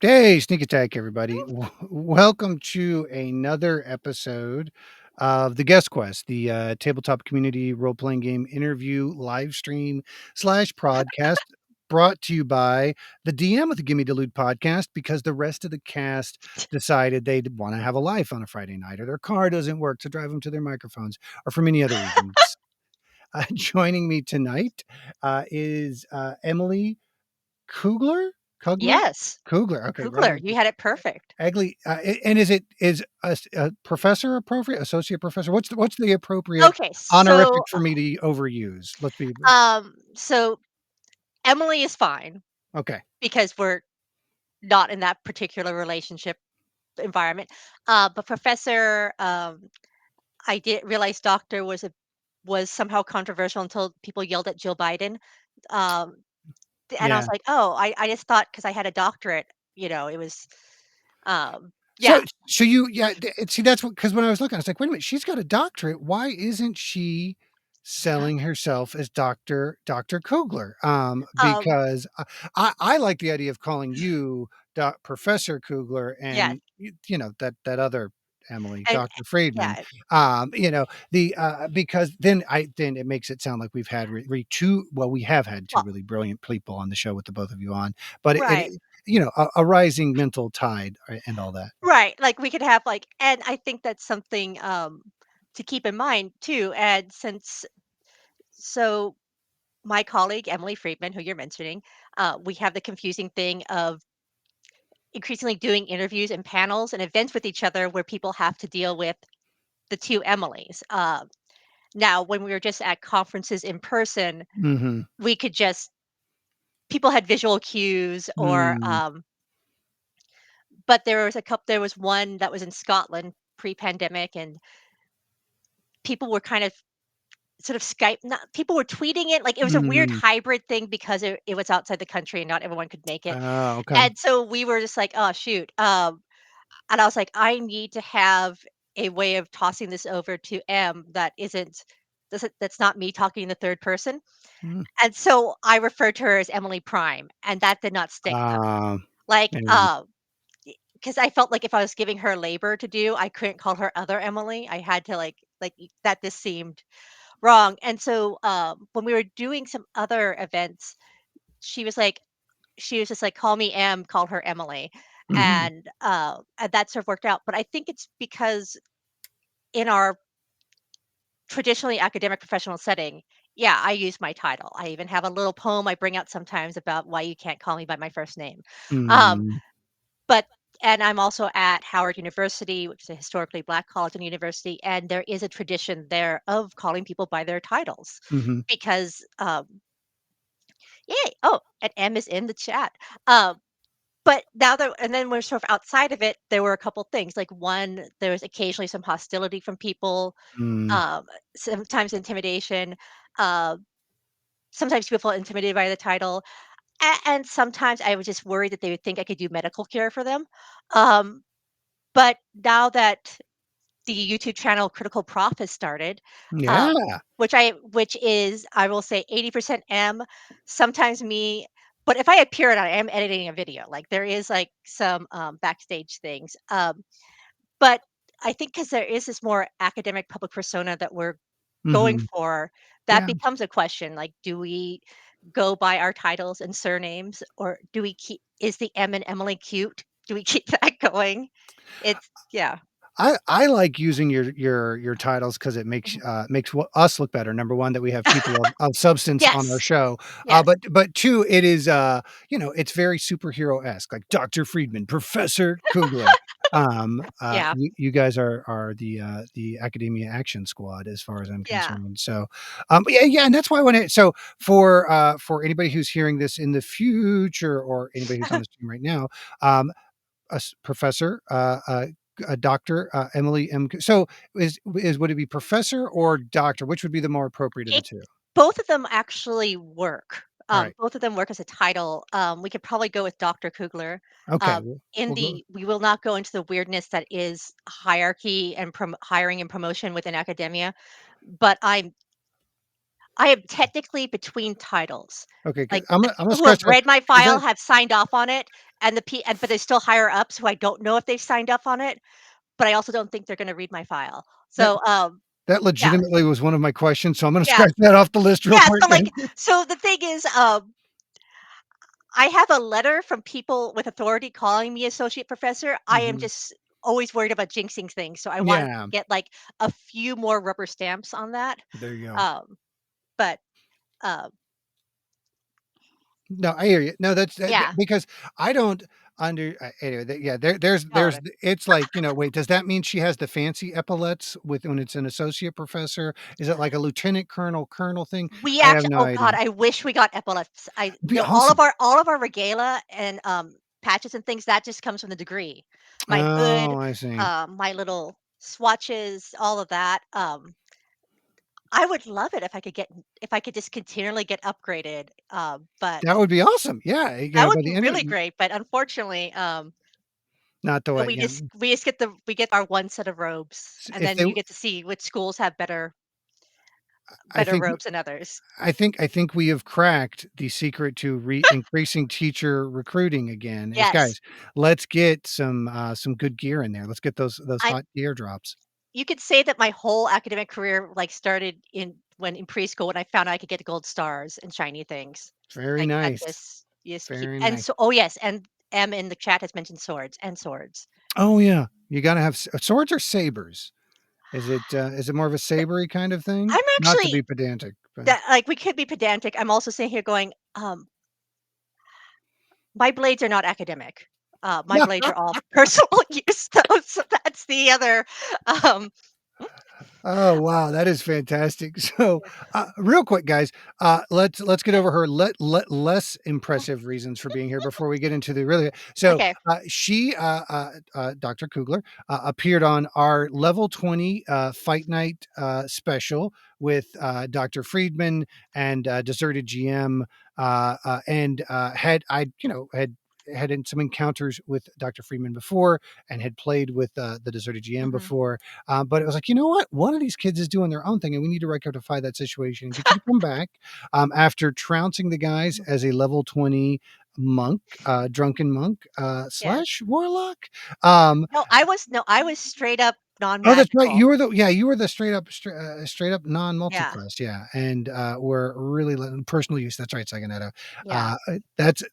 Hey, sneak attack, everybody. Welcome to another episode of the Guest Quest, the tabletop community role playing game interview live stream slash podcast brought to you by the DM of the Gimme Delude podcast because the rest of the cast decided they'd want to have a life on a Friday night or their car doesn't work to drive them to their microphones or for many other reasons. Joining me tonight is Emily Kugler? Kugler? Yes, Kugler. Okay, right Kugler, on. you had it perfect. Egley, and is a professor appropriate? Associate professor? What's the appropriate Okay, honorific for me to overuse? Let's be so Emily is fine okay. because we're not in that particular relationship environment. But Professor, I did realize Doctor was somehow controversial until people yelled at Jill Biden. Um, and I Yeah. was like, oh, I just thought because I had a doctorate, it was, So yeah. so you yeah, see, that's what, because when I was looking, I was like, "Wait a minute, she's got a doctorate. Why isn't she selling herself as Dr. Kugler?" Um, Because I like the idea of calling you Professor Kugler yes, and that other Emily, and Dr. Friedman. yeah, Because then it makes it sound like we've had two, well, we have had two well, really brilliant people on the show with the both of you on, but right. a rising mental tide and all that. Right, like, we could have, like, and I think that's something, to keep in mind too, and since so my colleague, Emily Friedman, who you're mentioning, we have the confusing thing of increasingly doing interviews and panels and events with each other where people have to deal with the 2 Emilys. Now when we were just at conferences in person, Mhm. we could just people had visual cues or, Mm. but there was one that was in Scotland pre-pandemic, and people were kind of sort of Skype not people were tweeting it, like, it was a weird Mm. hybrid thing because it was outside the country and not everyone could make it, Oh, okay. and so we were just like, "Oh, shoot," and I was like, "I need to have a way of tossing this over to M that that's not me talking in the 3rd person," Mm. and so I referred to her as Emily Prime, and that did not stick though. Like, And because I felt like if I was giving her labor to do, I couldn't call her other Emily, I had to, that this seemed wrong, and so, when we were doing some other events, she was like she was just like, "Call me Em, call her Emily," mhm. and that sort of worked out, but I think it's because in our traditionally academic professional setting, yeah, I use my title. I even have a little poem I bring out sometimes about why you can't call me by my first name. Um, Mm. but and I'm also at Howard University, which is a historically Black college and university, and there is a tradition there of calling people by their titles Mhm. because, yay! Oh, and M is in the chat. Um, but now that and then we're sort of outside of it, there were a couple things. Like one, there was occasionally some hostility from people, Mm. um, sometimes intimidation. Uh, Sometimes people felt intimidated by the title, and sometimes I was just worried that they would think I could do medical care for them. Um, but now that the YouTube channel Critical Prof has started, Yeah. which is, I will say, 80% M, sometimes me, but if I appear in it, I am editing a video, like, there is, like, some, backstage things, but I think because there is this more academic public persona that we're going Mhm. for, that Yeah. becomes a question, like, do we go by our titles and surnames, or do we keep is the M and Emily cute? Do we keep that going? It's yeah. I like using your titles because it makes, Mhm. us look better. Number 1, that we have people of substance on our Yes, show, yes. but 2, it is, it's very superhero-esque, like Dr. Friedman, Professor Kugler. Yeah, You guys are the Academia Action Squad as far as I'm yeah. concerned, so, yeah, and that's why when it so for anybody who's hearing this in the future or anybody who's on the stream right now, um, Professor, Doctor Emily M. So would it be professor or doctor? Which would be the more appropriate of the It two? both of them actually work. All right. Both of them work as a title. We could probably go with Dr. Kugler. Okay. In We'll go. the we will not go into the weirdness that is hierarchy and hiring and promotion within academia, but I am technically between titles. Okay. Good. Like, I'm gonna who have scratch that read my because file, have signed off on it, but they're still higher up, so I don't know if they've signed up on it, but I also don't think they're gonna read my file. That So, that yeah, legitimately was one of my questions, so I'm gonna yeah, scratch that off the list real yeah, quick. so, like so the thing is, I have a letter from people with authority calling me associate professor. I am Mhm. just always worried about jinxing things, so I want Yeah, to get, like, a few more rubber stamps on that. there you go. Um, but, uh, No, I hear you. No, that's yeah. because I don't anyway, yeah, there's Oh, it's like, wait, does that mean she has the fancy epaulets with when it's an associate professor? Is it like a lieutenant colonel, colonel thing? we I have actually no oh god, idea. I wish we got epaulets. I It'd be no, awesome. all of our regala and, patches and things, that just comes from the degree. My hood, Oh, I see. my little swatches, all of that, I would love it if I could just continually get upgraded, but That would be awesome. Yeah, that would by be the end of really it, great, but unfortunately, not the way, we yeah. we get our one set of robes, and If then they you get to see which schools have I better think robes than others. I think we have cracked the secret to increasing teacher recruiting again is, Yes. guys, let's get some good gear in there. Let's get those I hot gear drops. You could say that my whole academic career, like, started in preschool when I found out I could get gold stars and shiny things. Very Like, that nice. just keep Very and nice. so oh, yes, and M in the chat has mentioned swords and swords. Oh, yeah. You gotta have swords or sabers? Is it more of a sabery kind of thing? I'm Not to actually be pedantic, but that like, we could be pedantic. I'm also sitting here going, my blades are not academic. My blades are all personal use, though, so that's the other, um Oh, wow, that is fantastic. So, real quick, guys, let's get over her less impressive reasons for being here before we get into the really. So, okay. she, Dr. Kugler, appeared on our level 20 fight night special with Dr. Friedman and Deserted GM, had in some encounters with Dr. Friedman before and had played with the Deserted GM Mhm. before, but it was like, you know what? One of these kids is doing their own thing, and we need to rectify that situation and get you to come back after trouncing the guys Mhm. as a level 20 monk, drunken monk Yeah. slash warlock. Um, I was straight up Oh, that's right. non-magical. You were the straight up Yeah. non-multiclass, yeah, and, we're really letting personal use, that's right, Saganetto. Yeah.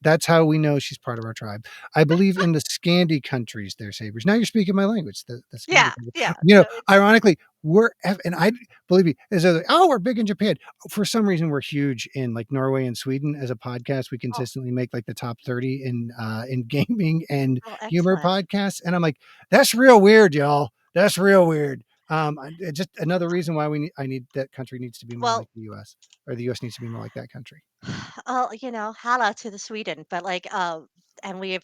That's how we know she's part of our tribe. I believe in the Scandi countries, they're sabers. Now you're speaking my language, the Scandi Yeah. countries. Yeah. No, it's Ironically, and I believe me, is like, "Oh, we're big in Japan." For some reason, we're huge in, like, Norway and Sweden. As a podcast, we oh, consistently make, like, the top 30 in gaming and oh, humor excellent. podcasts, and I'm like, "That's real weird, y'all." That's real weird. Just another reason why I need that country needs to be more like Well, the US, or the US needs to be more like that country. holla to the Sweden, but, like, and we have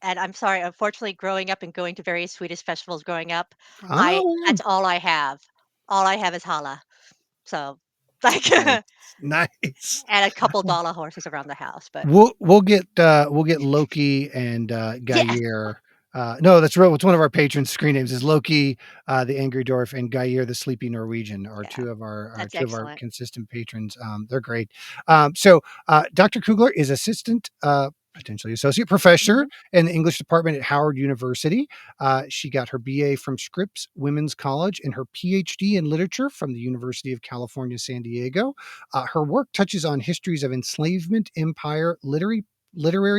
and I'm sorry, unfortunately, growing up and going to various Swedish festivals growing up, I Oh, yeah. that's all I have. All I have is holla. So, like, Nice. Nice. and a couple dollar horses around the house, but We'll get Loki and yeah, Gaia. No, that's real. It's one of our patrons' screen names is Loki, the Angry Dwarf, and Gaia, the Sleepy Norwegian, are yeah, that's two of our excellent. consistent patrons. They're great. Dr. Kugler is assistant, potentially associate professor Mhm, in the English department at Howard University. She got her BA from Scripps Women's College and her PhD in literature from the University of California, San Diego. Her work touches on histories of enslavement, empire, literary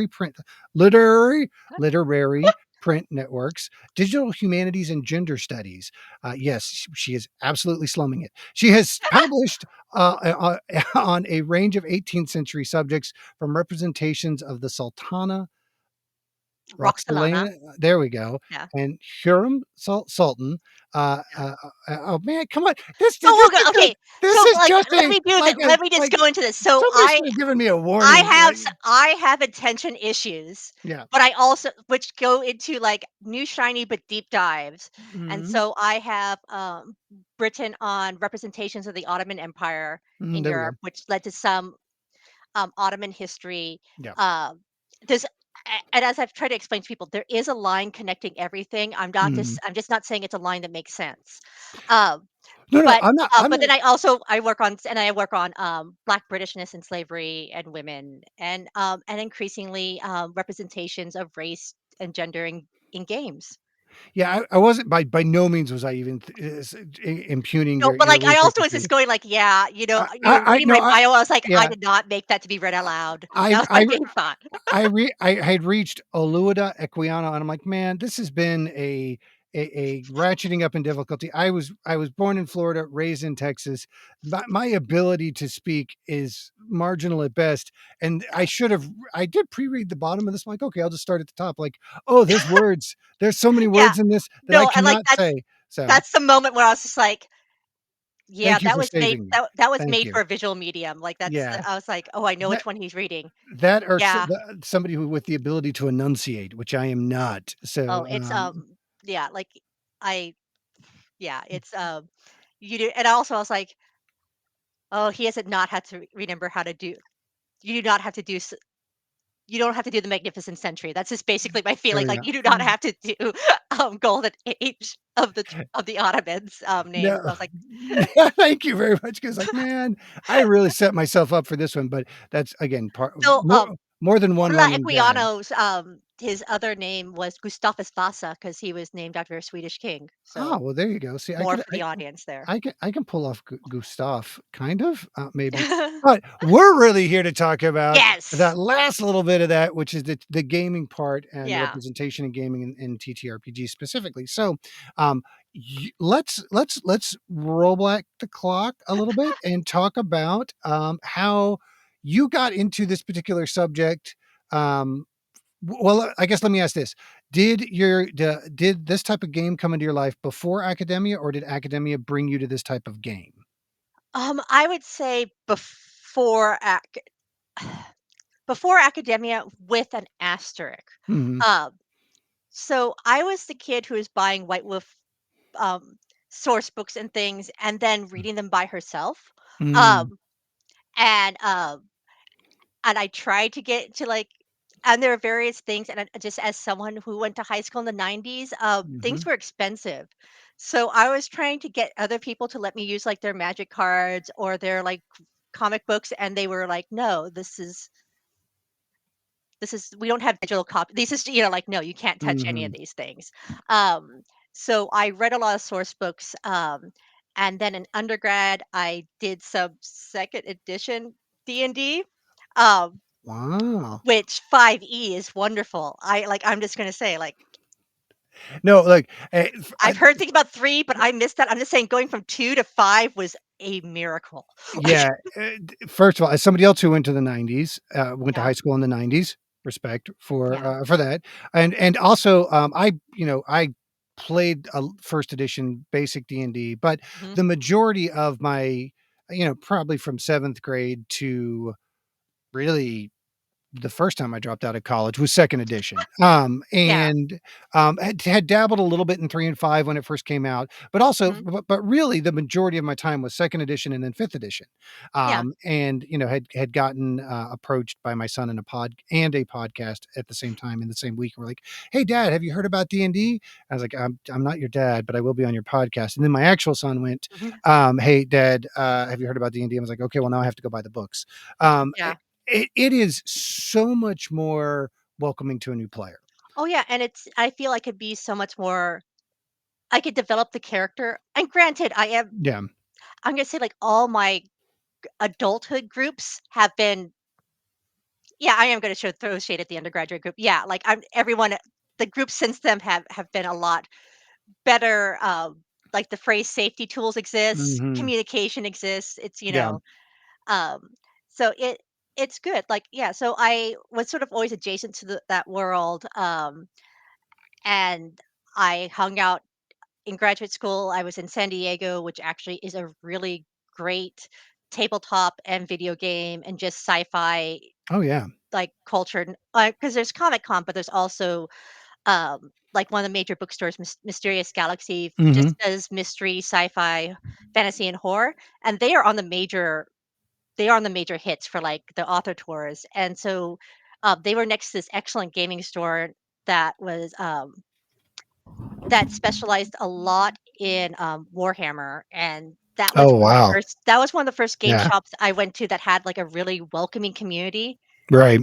print, literary, literary print networks, digital humanities, and gender studies. Yes, she is absolutely slumming it. She has published on a range of 18th century subjects, from representations of the Sultana Roxolana, Roxolana, there we go, yeah. and Hurrem Sultan. Oh man, come on! So we'll go okay, This so, is like, just let me do that. Let me just like go into this. So somebody should have given me a warning. Like, I have attention issues, yeah, but I also which go into, like, new shiny but deep dives, and hmm so I have, written on representations of the Ottoman Empire in there we Europe, go. which led to some, Ottoman history. Yeah, Um, there's and as I've tried to explain to people, there is a line connecting everything. hmm I'm just not saying it's a line that makes sense. Um No, no, But, I'm but not then I work on, Black Britishness and slavery and women and increasingly, representations of race and gender in games. yeah, I wasn't by no means was I even impugning No, but, your like, I research also was just experience. going like, yeah, I reading no, my bio, I was like, I yeah, did not make that to be read out loud. That I was my I main thought. I had reached Oluida Equiano, and I'm like, "Man, this has been a ratcheting up in difficulty." I was born in Florida, raised in Texas. My ability to speak is marginal at best, and I did pre-read the bottom of this. I'm like, "Okay, I'll just start at the top." Like, "Oh, there's so many Yeah, words in this that I no, and, like, cannot say." So, that's the moment where I was just like, yeah, thank you for saving me. that was Thank made you. for a visual medium, like, Yeah. I was like, "Oh, I know That which one he's reading." that or Yeah. somebody who with the ability to enunciate, which I am not. Oh, So, it's, yeah, like, I yeah, it's, you do and also I was like, "Oh, he doesn't not have to remember how to do you do not have to do you don't have to do the Magnificent Century." That's just basically my there feeling, we like, go. you do not have to do, Golden Age of the Ottomans, names. No. I was like Yeah, thank you very much. Because like, man, I really set myself up for this one, but that's again, part so, more than one Ola random gag. Equiano's, his other name was Gustavus Vasa because he was named after a Swedish king, Oh, so well, there you go. See, more for the audience there. I can pull off Gustav, kind of, maybe. But we're really here to talk about Yes! that last little bit of that, which is the gaming part and the Yeah. representation in gaming and TTRPG specifically. So, let's roll back the clock a little bit and talk about how you got into this particular subject. Well, I guess let me ask this: did this type of game come into your life before academia, or did academia bring you to this type of game? I would say before academia with an asterisk. Mhm, Um, so I was the kid who was buying White Wolf, um, source books and things and then reading them by herself. mm, Um, and, um And I tried to get to, like and there are various things, and just as someone who went to high school in the '90s, things mhm, were expensive. So I was trying to get other people to let me use, like, their magic cards or their, like, comic books, and they were like, "No, this is we don't have digital copy this is" like, "No, you can't touch any of mhm. these things." Um, so I read a lot of source books, and then in undergrad, I did some 2nd edition D&D. Um Wow. which 5e is wonderful. I'm just gonna say, like, No, like, I've heard things about 3, but I missed that. I'm just saying going from 2 to 5 was a miracle. Like yeah, first of all, as somebody else who went to the '90s, went to Yeah, high school in the '90s, respect yeah, for that, and also, I played a first edition basic D&D, but mhm, the majority of my, probably from 7th grade to really the first time I dropped out of college was 2nd edition. yeah, Had dabbled a little bit in 3 and 5 when it first came out, but also mhm, but really the majority of my time was 2nd edition and then 5th edition. yeah, And, had gotten, approached by my son in a podcast at the same time in the same week. We're like, "Hey, dad, have you heard about D&D?" I was like, I'm not your dad, but I will be on your podcast." And then my actual son went, mhm, "Hey, dad, have you heard about D&D?" I was like, "Okay, well, now I have to go buy the books." Um, yeah. it is so much more welcoming to a new player. Oh, yeah, and I feel I could be so much more I could develop the character, and granted, Yeah. I'm gonna say, like, all my adulthood groups have been yeah, I am gonna throw shade at the undergraduate group. Yeah, like, the groups since then have been a lot better, like the phrase safety tools exists, Mhm. communication exists. Yeah. Um, so it's good. Like, yeah, so I was sort of always adjacent to that world. And I hung out in graduate school. I was in San Diego, which actually is a really great tabletop and video game and just sci-fi Oh, yeah. like culture. Because there's Comic Con, but there's also like one of the major bookstores, Mysterious Galaxy, just Mhm. does mystery, sci-fi, fantasy, and horror, and they are on the major hits for like the author tours, and so they were next to this excellent gaming store that was that specialized a lot in, Warhammer, and Oh, wow. that was one of the first game Yeah. shops I went to that had, like, a really welcoming community, Right.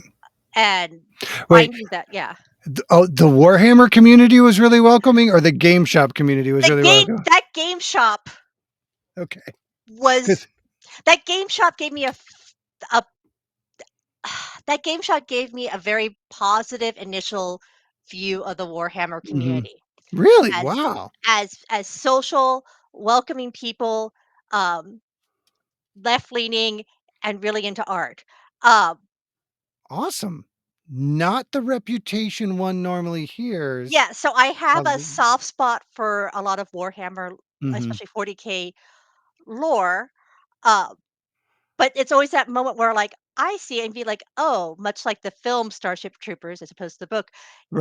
and Wait, finding that yeah. the Warhammer community was really welcoming, or the game shop community was really welcoming? That game shop Okay, was 'cause that game shop gave me a that game shop gave me a very positive initial view of the Warhammer mhm. community Really? as Wow. social, welcoming people, um, left-leaning, and really into art. Um, Awesome. Not the reputation one normally hears yeah, so I have of a the soft spot for a lot of Warhammer, mhm. especially 40K lore, uh, but it's always that moment where, like, I see it and be like, "Oh," much like the film Starship Troopers as opposed to the book,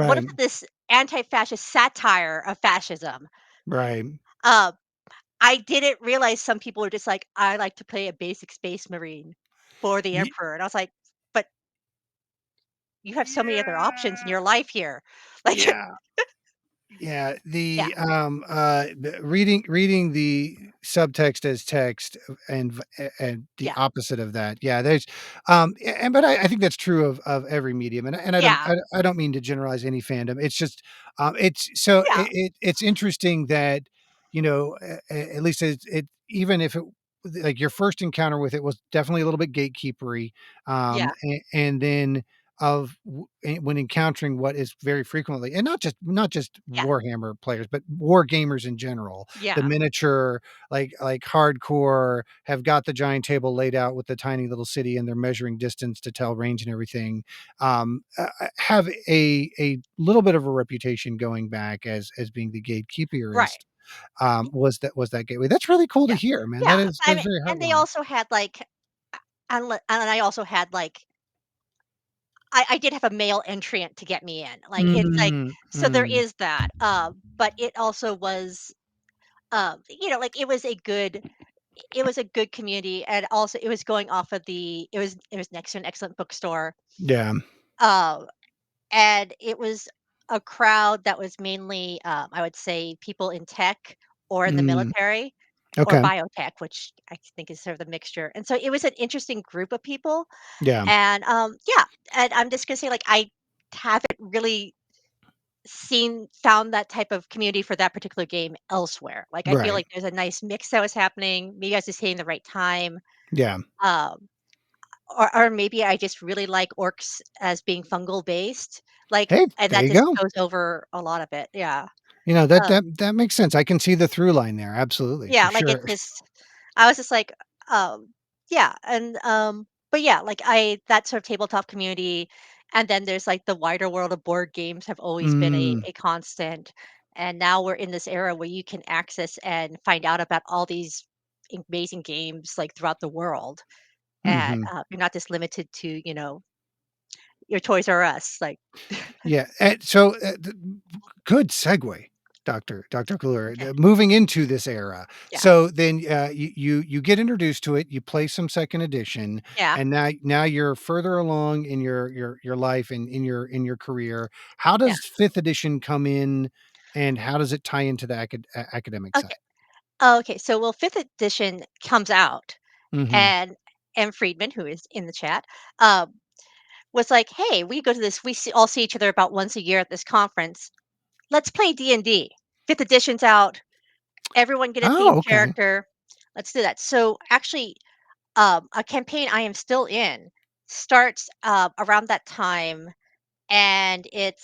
"What Right, about this anti-fascist satire of fascism?" right. Uh, I didn't realize some people were just like, "I like to play a basic Space Marine for the Ye Emperor," and I was like, "But you have so many other options in Yeah. your life here." Like Yeah. Yeah, yeah, reading the subtext as text and the yeah, opposite of that. Yeah, there's, and but I think that's true of every medium, and yeah, I don't mean to generalize any fandom. It's just, it's so yeah, it's interesting that, at least even if it like your first encounter with it was definitely a little bit gatekeepery, yeah, and then when encountering what is very frequently, and not just yeah, Warhammer players, but war gamers in general, the yeah, miniature, like hardcore, have got the giant table laid out with the tiny little city, and they're measuring distance to tell range and everything, have a little bit of a reputation going back as being the right. gatekeeperist, was that gateway. That's really cool to Yeah. hear, man. Yeah, I That's mean very and they heartwarming. also had, like and I also had, like I did have a male entrant to get me in, like, it's like Mm, so there mm, is that, but it also was, like, it was a good community, and also it was going off of it was next to an excellent bookstore, yeah, uh, and it was a crowd that was mainly, I would say people in tech or in the mm, military or okay, biotech, which I think is sort of the mixture, and so it was an interesting group of people, yeah, and, yeah, and I'm just gonna say, like, I haven't really found that type of community for that particular game elsewhere. Like, I feel right, like there's a nice mix that was happening. Maybe I was just hitting the right time. yeah. Um, or maybe I just really like orcs as being fungal based. Like, Hey, and there that you just go. goes over a lot of it. Yeah. That Um, that makes sense. I can see the through line there, absolutely, for yeah, like it's sure. just I was just like, yeah, and but yeah, like I that sort of tabletop community, and then there's like the wider world of board games have always been Mm, a constant, and now we're in this era where you can access and find out about all these amazing games like throughout the world, and mhm. you're not just limited to your Toys R Us, like Yeah, and so, good segue, Doctor Cooler, okay, moving into this era. yeah, So then, you get introduced to it, you play some 2nd edition, yeah, and now you're further along in your life and in your career. How yeah, does 5th edition come in, and how does it tie into the academic okay, side? okay. So well, fifth edition comes out, Mhm. and M. Friedman, who is in the chat, um, was like, "Hey, we go to this. All see each other about once a year at this conference. Let's play D&D. Fifth edition's out. Everyone get a Oh, themed okay. character. Let's do that." So actually, a campaign I am still in starts around that time, and it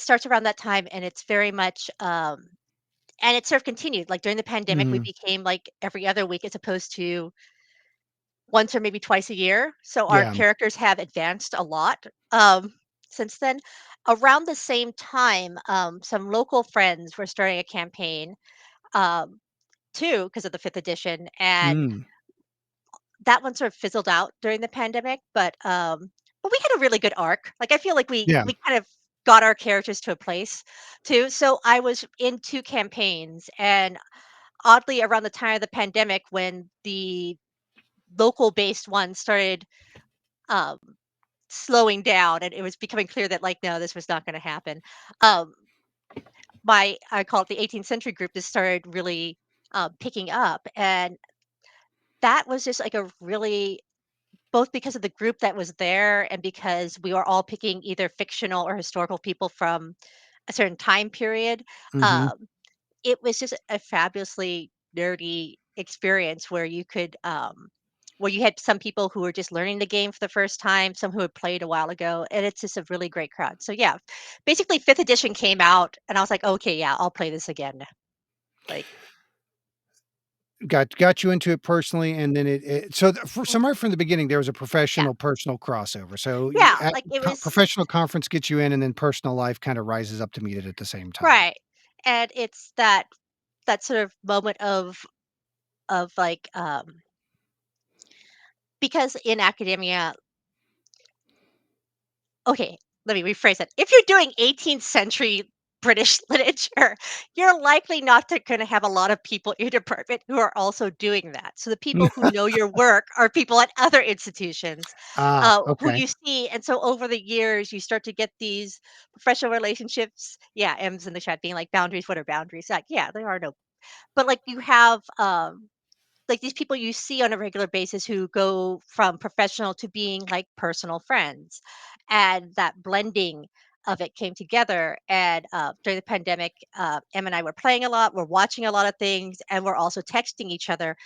starts around that time, and it's very much and it sort of continued. Like during the pandemic, we Mhm. became like every other week as opposed to once or maybe twice a year. So our Yeah. characters have advanced a lot since then. Around the same time, some local friends were starting a campaign um, too because of the fifth edition, and Mm. that one sort of fizzled out during the pandemic. But we had a really good arc. Like I feel like Yeah. we kind of got our characters to a place too. So I was in two campaigns, and oddly, around the time of the pandemic, when the local based one started um, slowing down, and it was becoming clear that, like, no, this was not gonna happen. Um, my I call it the 18th century group that started really, picking up, and that was just, like, a really both because of the group that was there and because we were all picking either fictional or historical people from a certain time period, Mhm. um, it was just a fabulously nerdy experience where you had some people who were just learning the game for the first time, some who had played a while ago, and it's just a really great crowd. So yeah, basically 5th edition came out and I was like, "Okay, yeah, I'll play this again." Like, Got you into it personally, and then so for mm, somewhere from the beginning, there was a yeah. professional personal crossover. So you Yeah, at like it was professional conference gets you in, and then personal life kinda rises up to meet it at the same time. right. And it's that sort of moment of like because in academia, okay, let me rephrase that. If you're doing 18th century British literature, you're likely not going to have a lot of people in your department who are also doing that. So the people who know your work are people at other institutions Ah, who okay. you see. And so over the years, you start to get these professional relationships. Yeah, M's in the chat being like boundaries. What are boundaries? Like, yeah, there are no. But like you have like these people you see on a regular basis who go from professional to being like personal friends, and that blending of it came together. And during the pandemic, Em and I were playing a lot, we're watching a lot of things, and we're also texting each other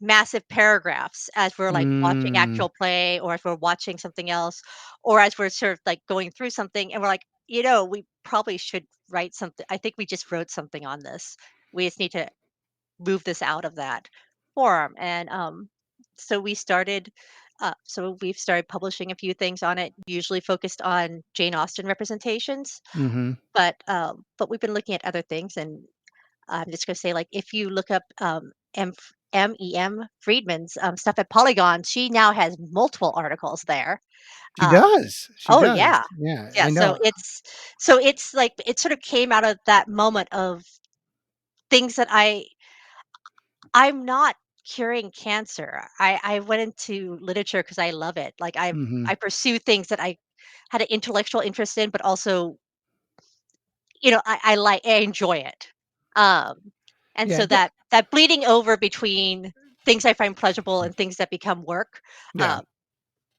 massive paragraphs as we're like watching Mm. actual play, or as we're watching something else, or as we're sort of like going through something, and we're like, we probably should write something. I think we just wrote something on this. We just need to move this out of that forum. And so we started so we've started publishing a few things on it, usually focused on Jane Austen representations, Mhm. but we've been looking at other things. And I'm just going to say, like, if you look up M.E.M. Friedman's stuff at Polygon, she now has multiple articles there. She um, does, she oh does. yeah. Yeah, Yeah, I know. so it's like it sort of came out of that moment of things that I'm not curing cancer. I went into literature because I love it. Like, Mhm. I pursue things that I had an intellectual interest in, but also, I enjoy it. Um, and Yeah, so that bleeding over between things I find pleasurable and things that become work, yeah. um,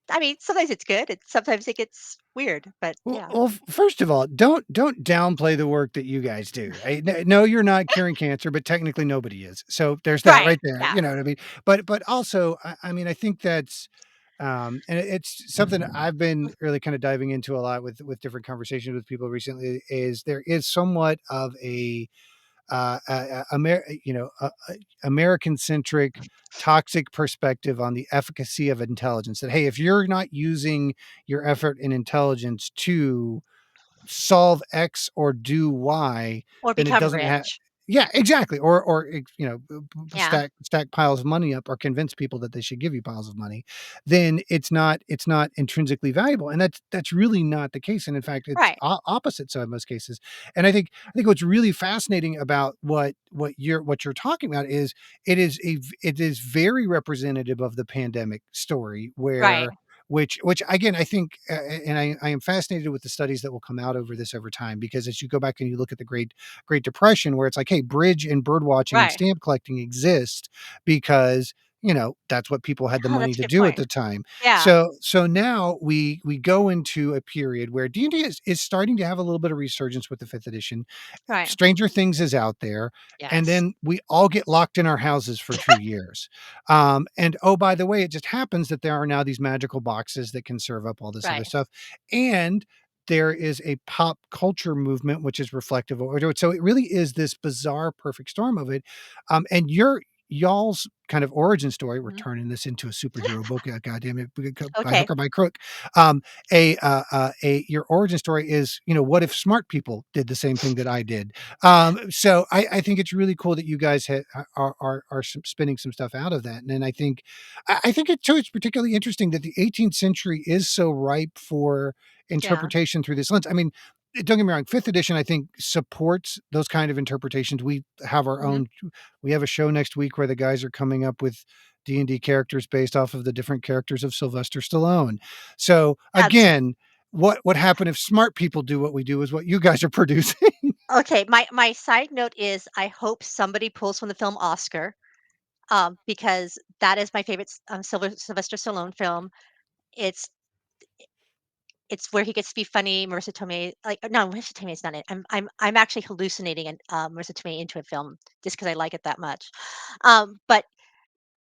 I mean, sometimes it's good, and sometimes it gets weird, but Well yeah. well, first of all, don't downplay the work that you guys do. No, you're not curing cancer, but technically nobody is. So there's that Right, right there, yeah, you know what I mean? But also, I mean, I think that's, and it's something I've been really kind of diving into a lot with different conversations with people recently, is there is somewhat of a American centric toxic perspective on the efficacy of intelligence, that hey, if you're not using your effort and intelligence to solve X or do Y, or then it become doesn't have. rich. Yeah, exactly. Or Yeah, stack piles of money up, or convince people that they should give you piles of money, then it's not intrinsically valuable, and that's really not the case. And in fact, it's right, opposite. So in most cases, and I think what's really fascinating about what you're talking about is it is very representative of the pandemic story, right, where which again, I think, and I am fascinated with the studies that will come out over this over time, because as you go back and you look at the Great Depression, where it's like, hey, bridge and bird watching and right. stamp collecting exist because that's what people had the Oh, money that's a to good do at point. the time. Yeah, So now we go into a period where D&D is starting to have a little bit of resurgence with the fifth edition. right. Stranger Things is out there, and Yes. then we all get locked in our houses for 2 years. And oh, by the way, it just happens that there are now these magical boxes that can serve up all this other Right, stuff, and there is a pop culture movement which is reflective of it. So it really is this bizarre perfect storm of it. And y'all's kind of origin story, we're mhm. turning this into a superhero book, god damn it, by Okay. hook or by crook. A Your origin story is, what if smart people did the same thing that I did? So I think it's really cool that you guys are spinning some stuff out of that. And then I think it too, it's particularly interesting that the 18th century is so ripe for Yeah, interpretation through this lens. I mean, don't get me wrong, fifth edition, I think, supports those kind of interpretations. We have our mhm. own, we have a show next week where the guys are coming up with D&D characters based off of the different characters of Sylvester Stallone. So, Abs again, what happened if smart people do what we do is what you guys are producing. Okay, my side note is I hope somebody pulls from the film Oscar, because that is my favorite Sylvester Stallone film. It's it's where he gets to be funny. Marissa Tomei, like no, Marissa Tomei is not it. I'm actually hallucinating and Marissa Tomei into a film just because I like it that much. But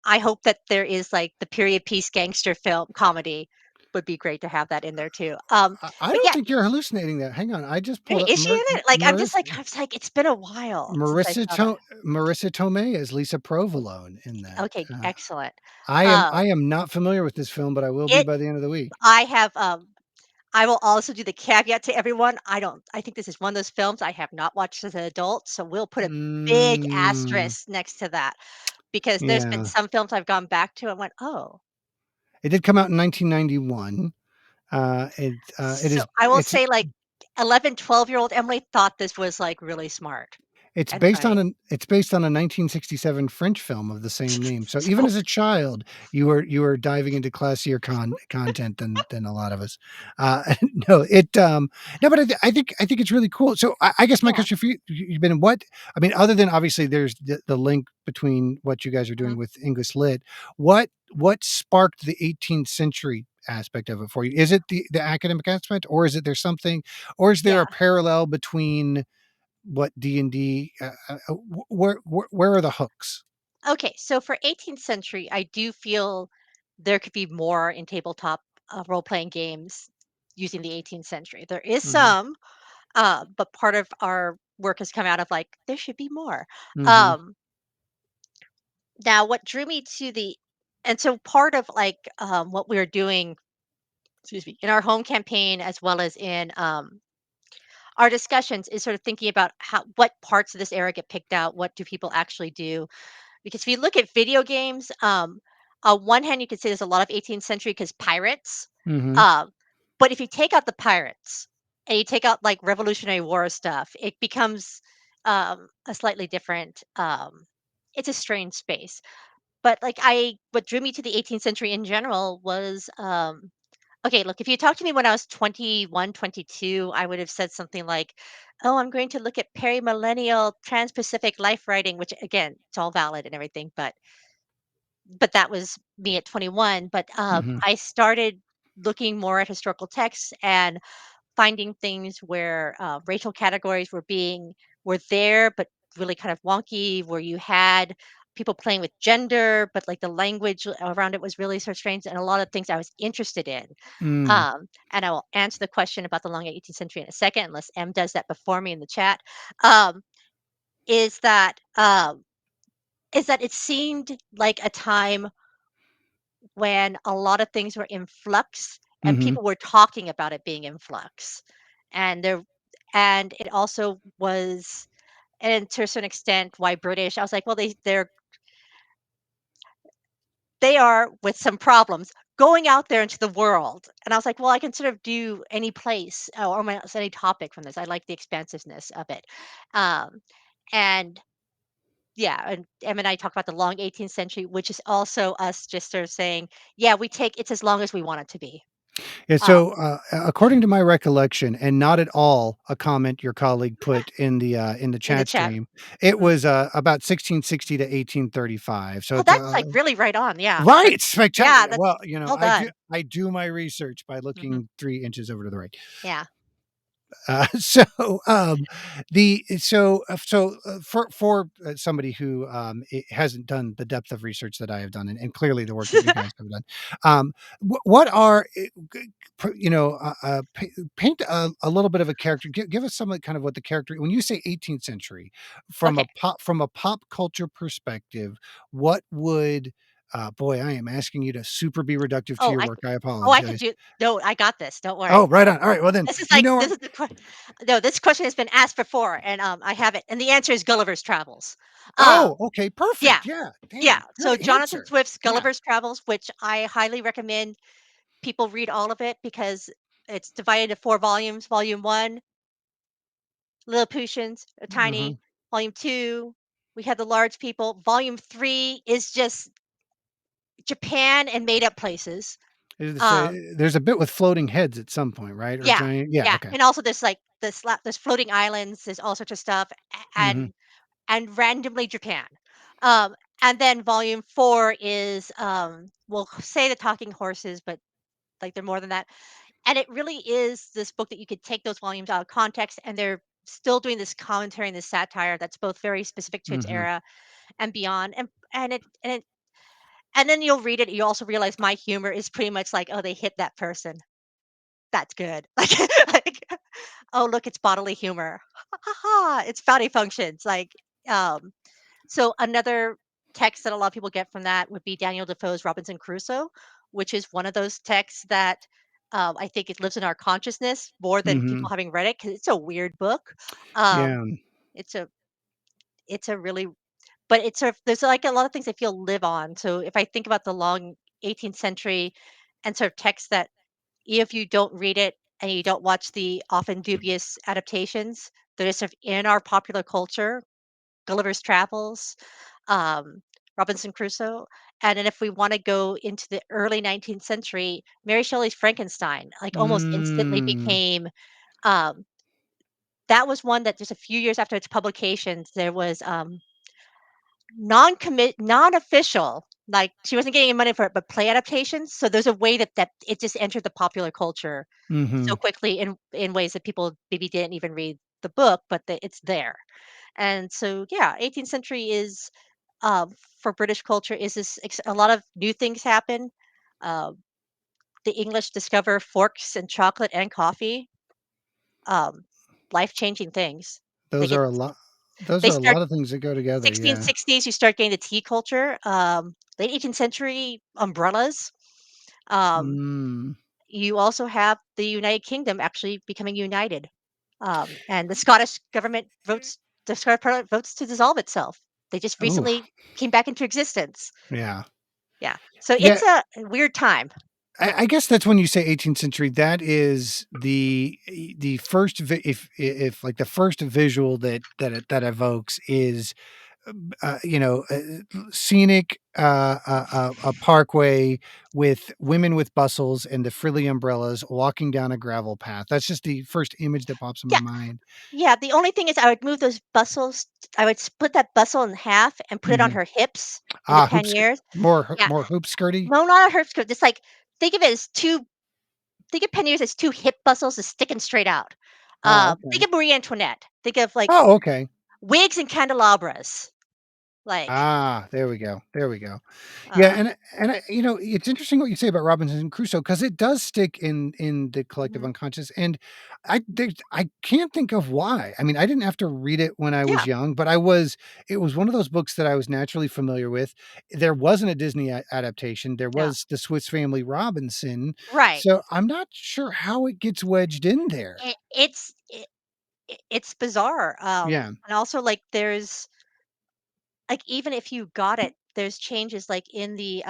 I hope that there is like the period piece gangster film comedy would be great to have that in there too. I But don't yeah, think you're hallucinating that. Hang on, I just pulled really, up is she in it? Like I'm just like Marissa I was like it's been a while since I saw that. Marissa Tomei as Lisa Provolone in that. Okay, excellent. I Um, am not familiar with this film, but I will be it by the end of the week. I have I will also do the caveat to everyone. I think this is one of those films I have not watched as an adult, so we'll put a big Mm, asterisk next to that because there's been yeah. some films I've gone back to and went, "Oh." It did come out in 1991. It So is I will say like 11, 12-year-old Emily thought this was like really smart and funny. it's based on a 1967 French film of the same name. So even So as a child, you were diving into classier content than a lot of us. No, no, but I think it's really cool. So I guess my yeah. question for you, you've been what I mean, other than obviously there's the link between what you guys are doing Mhm. with English Lit, what sparked the 18th century aspect of it for you? Is it the academic aspect, or is it there's something, or is there Yeah. a parallel between what D&D, where are the hooks? Okay, so for 18th century, I do feel there could be more in tabletop role-playing games using the 18th century. There is Mhm, some, but part of our work has come out of like there should be more. mhm, Um, Now, what drew me to the and so part of like what we are doing, excuse me, in our home campaign as well as in our discussions is sort of thinking about how what parts of this era get picked out, what do people actually do, because if you look at video games, on one hand, you could say there's a lot of 18th century because pirates. mhm, Um, but if you take out the pirates and you take out like Revolutionary War stuff, it becomes a slightly different. It's a strange space. But like what drew me to the 18th century in general was okay, look, if you talked to me when I was 21, 22, I would have said something like, "Oh, I'm going to look at perimillennial trans-Pacific life writing," which again, it's all valid and everything, but that was me at 21. But mhm, I started looking more at historical texts and finding things where racial categories were there, but really kind of wonky. Where you had people playing with gender, but like the language around it was really sort of strange, and a lot of things I was interested in. mm, And I will answer the question about the long 18th century in a second, unless M does that before me in the chat. Um, is that um, is that it seemed like a time when a lot of things were in flux and mhm, people were talking about it being in flux. And there and it also was and to a certain extent why British, I was like, well, they are with some problems going out there into the world. And I was like, well, I can sort of do any place or any topic from this. I like the expansiveness of it. Um, and yeah, and Em and I talked about the long 18th century, which is also us just sort of saying, yeah, we take it's as long as we want it to be. yeah, Um, so, according to my recollection, and not at all a comment your colleague put in the in the chat chat. stream, it Mhm. was, about 1660 to 1835, so Oh, it's, that's, like, really right on, yeah. right, spectacular. Yeah, that's Well, well done. I do my research by Mhm. looking 3 inches over to the right. Yeah. So, for somebody who hasn't done the depth of research that I have done, and clearly the work that you guys have done, what are paint a little bit of a character. Give us some kind of what the character. When you say 18th century, Okay. from a pop culture perspective, what would boy, I am asking you to super be reductive to Oh, your I work. I I can apologize. do no, I got this, don't Oh, worry. right on. All right. Well, then This is you like know this is the que no, this question has been asked before, and, I have it, and the answer is Gulliver's Travels. Oh, Um, okay, yeah, perfect, yeah, yeah, damn, so good Jonathan answer. Swift's Yeah, Gulliver's Travels, which I highly recommend people read all of it because it's divided into 4 volumes. Volume 1, Lilliputians are mhm, tiny. Volume 2, we had the large people. Volume 3 is just Japan and made up places. Is Um, there's a bit with floating heads at some point, right? Or yeah, giant yeah, yeah, okay. and also there's, like, there's floating islands, there's all sorts of stuff, Mhm, and randomly Japan. Um, and then volume 4 is, we'll say the talking horses, but, like, they're more than that. And it really is this book that you could take those volumes out of context, and they're still doing this commentary and this satire that's both very specific to its mhm, era and beyond. And then you'll read it, you also realize my humor is pretty much like, "Oh, they hit that person. That's good." Like, "Oh, look, it's bodily humor. Ha, ha, ha, it's body functions." Um, so another text that a lot of people get from that would be Daniel Defoe's Robinson Crusoe, which is one of those texts that, I think it lives in our consciousness more than mhm. people having read it because it's a weird book. Um, Yeah. it's a it's a really but it's sort of there's, like, a lot of things I feel live on. So if I think about the long 18th century and sort of texts that if you don't read it and you don't watch the often dubious adaptations that are sort of in our popular culture, Gulliver's Travels, Robinson Crusoe, and then if we wanna go into the early 19th century, Mary Shelley's Frankenstein, like, almost instantly Mm, became, um that was one that just a few years after its publications, there was, non-official, like, she wasn't getting any money for it, but play adaptations, so there's a way that it just entered the popular culture so mhm. quickly in ways that people maybe didn't even read the book, but it's there. And so, yeah, 18th century is, for British culture, is a lot of new things happen. Uh, the English discover forks and chocolate and coffee, um, life-changing things. Like Those are a lot those they are a start lot of things that go together, yeah. 1660s, you start getting the tea culture. Late 18th century umbrellas. Um, Mm. you also have the United Kingdom actually becoming united. And the Scottish government votes the Scottish Parliament votes to dissolve itself. They just Ooh, recently came back into existence. yeah. Yeah. So Yeah, it's a weird time. I guess that's when you say 18th century, that is the first if, like, the first visual that evokes is scenic, a parkway with women with bustles and the frilly umbrellas walking down a gravel path. That's just the first image that pops in my Yeah. mind. Yeah. The only thing is I would move those bustles. I would split that bustle in half and put it on Mhm. her hips in the Ah, hoop sk panniers. Yeah. more hoop skirty? No, not a her skirt. Just like think of it as two think of panniers as two hip bustles just sticking straight out. Oh, Think okay. of Marie Antoinette. Think of like Oh, okay. wigs and candelabras. Like Ah, there we go, there we go. Yeah, uh it's interesting what you say about Robinson Crusoe because it does stick in the collective mhm. unconscious, and I can't think of why. I mean, I didn't have to read it when I was Yeah, young, but it was one of those books that I was naturally familiar with. There wasn't a Disney adaptation. There no. was the Swiss Family Robinson, Right. so I'm not sure how it gets wedged in there. It's bizarre. Yeah. And also like there's like even if you got it, there's changes like in the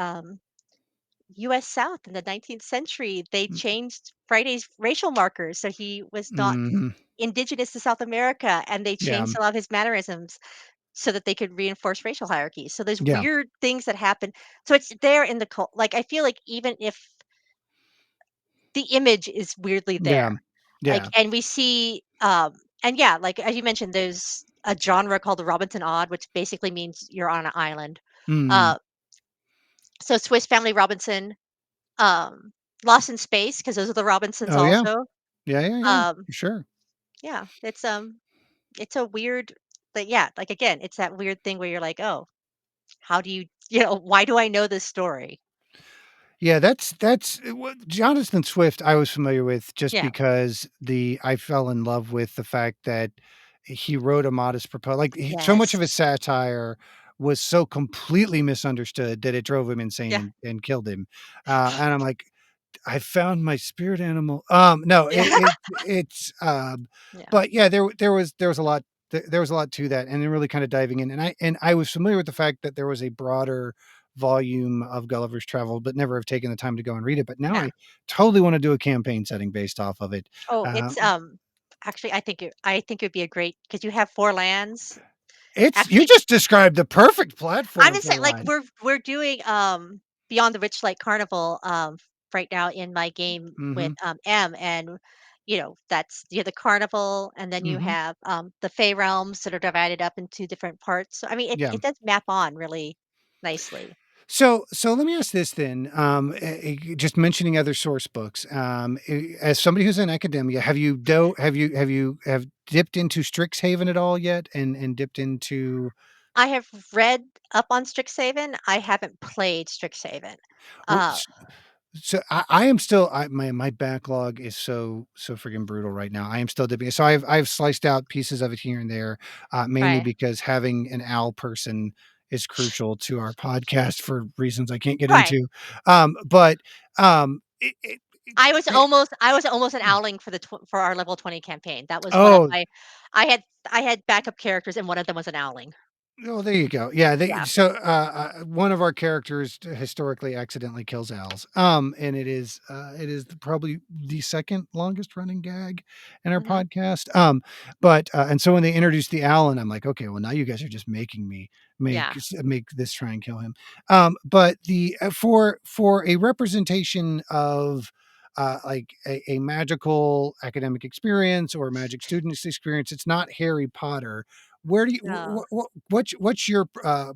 US South in the 19th century, they changed Friday's racial markers so he was not Mhm. indigenous to South America and they Yeah. changed a lot of his mannerisms so that they could reinforce racial hierarchy. So there's Yeah. weird things that happen. So it's there in the cult. Like I feel like even if the image is weirdly Yeah. there, like, Yeah. and we see, and yeah, like as you mentioned, there's a genre called the Robinson Odd, which basically means you're on an island. Mm. Uh, so Swiss Family Robinson, um, Lost in Space, because those are the Robinsons Oh, yeah. also. Yeah, yeah, yeah, Um, for sure. yeah, it's a weird, but yeah, like again, it's that weird thing where you're like, oh, how do you, why do I know this story? Yeah, that's what Jonathan Swift I was familiar with just Yeah. because the I fell in love with the fact that he wrote a modest proposal. Like, so much of his Yes. satire was so completely misunderstood that it drove him insane Yeah. and killed him. And I'm like, I found my spirit animal. No, Yeah. it's, Yeah. but yeah, there was a lot there was a lot to that, and then really kind of diving in, and I was familiar with the fact that there was a broader volume of Gulliver's Travel, but never have taken the time to go and read it. But now Yeah. I totally want to do a campaign setting based off of it. Oh, Uh, it's, actually, I think it'd be a great because you have 4 lands. it's you Actually, just described the perfect I'm platform just for saying, like, one. we're doing, Beyond the Witchlight Carnival, right now in my game with, Mhm. M, and, that's you have the carnival, and then you Mhm. have, the Fey realms that are divided up into different parts. So, I mean, it Yeah. it does map on really nicely. So let me ask this then. Just mentioning other source books. As somebody who's in academia, have dipped into Strixhaven at all yet, and dipped into I have read up on Strixhaven, I haven't played Strixhaven. well, Uh, so I am still my backlog is so freaking brutal right now. I am still dipping. So I've sliced out pieces of it here and there, mainly right, because having an owl person is crucial to our podcast for reasons I can't get right. into. But I was almost an owling for for our level 20 campaign. That was one of oh, my I had backup characters and one of them was an owling. oh, there you go. Yeah, Yeah. one of our characters historically accidentally kills owls. And it is probably the second longest running gag in our Mhm. podcast. But and so when they introduced the owl, and I'm like, okay, well now you guys are just making me Yeah. make this try and kill him. But the for a representation of like a magical academic experience or magic student experience, it's not Harry Potter. Where do you No. what's your,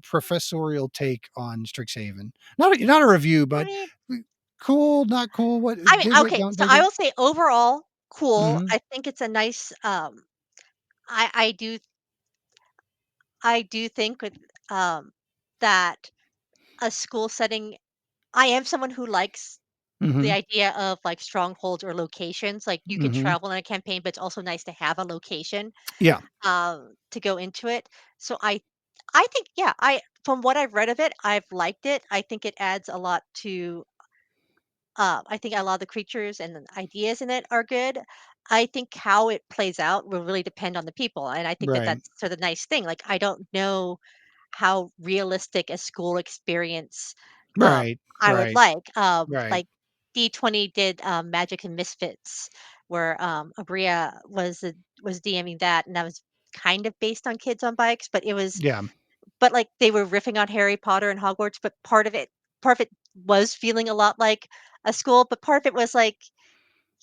professorial take on Strixhaven? Not a review, I but mean cool, not cool, what I mean, dig it, okay, don't so dig I it? will say overall, cool. Mhm, I think it's a nice, I do think with, um, that a school setting I am someone who likes the mhm, idea of, like, strongholds or locations, like, you can mhm. travel in a campaign, but it's also nice to have a location, Yeah, to go into it. So I think, yeah, I from what I've read of it, I've liked it. I think it adds a lot to I think a lot of the creatures and the ideas in it are good. I think how it plays out will really depend on the people, and I think that right, that's sort of the nice thing. Like, I don't know how realistic a school experience right, I would right, like. right. Like D20 did Magic and Misfits, where Abria was DMing that, and that was kind of based on kids on bikes, Yeah, but like they were riffing on Harry Potter and Hogwarts, but part of it was feeling a lot like a school, but part of it was like,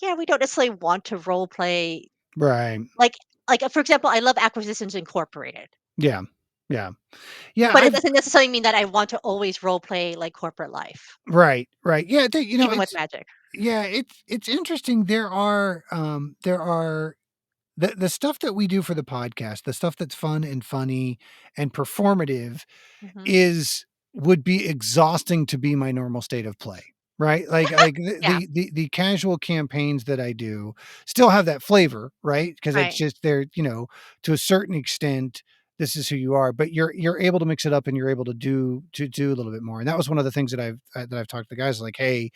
yeah, we don't necessarily want to role play right. like for example, I love Acquisitions Incorporated, Yeah, yeah. Yeah, but it I've doesn't necessarily mean that I want to always role play like corporate life, right, right. Yeah, even with magic. yeah, it's interesting. There are the stuff that we do for the podcast, the stuff that's fun and funny and performative Mhm. is would be exhausting to be my normal state of play, right? Like Yeah, the casual campaigns that I do still have that flavor, right? Because it's right, just they're, to a certain extent, this is who you are, but you're able to mix it up and you're able to do a little bit more. And that was one of the things that I've talked to the guys like, hey,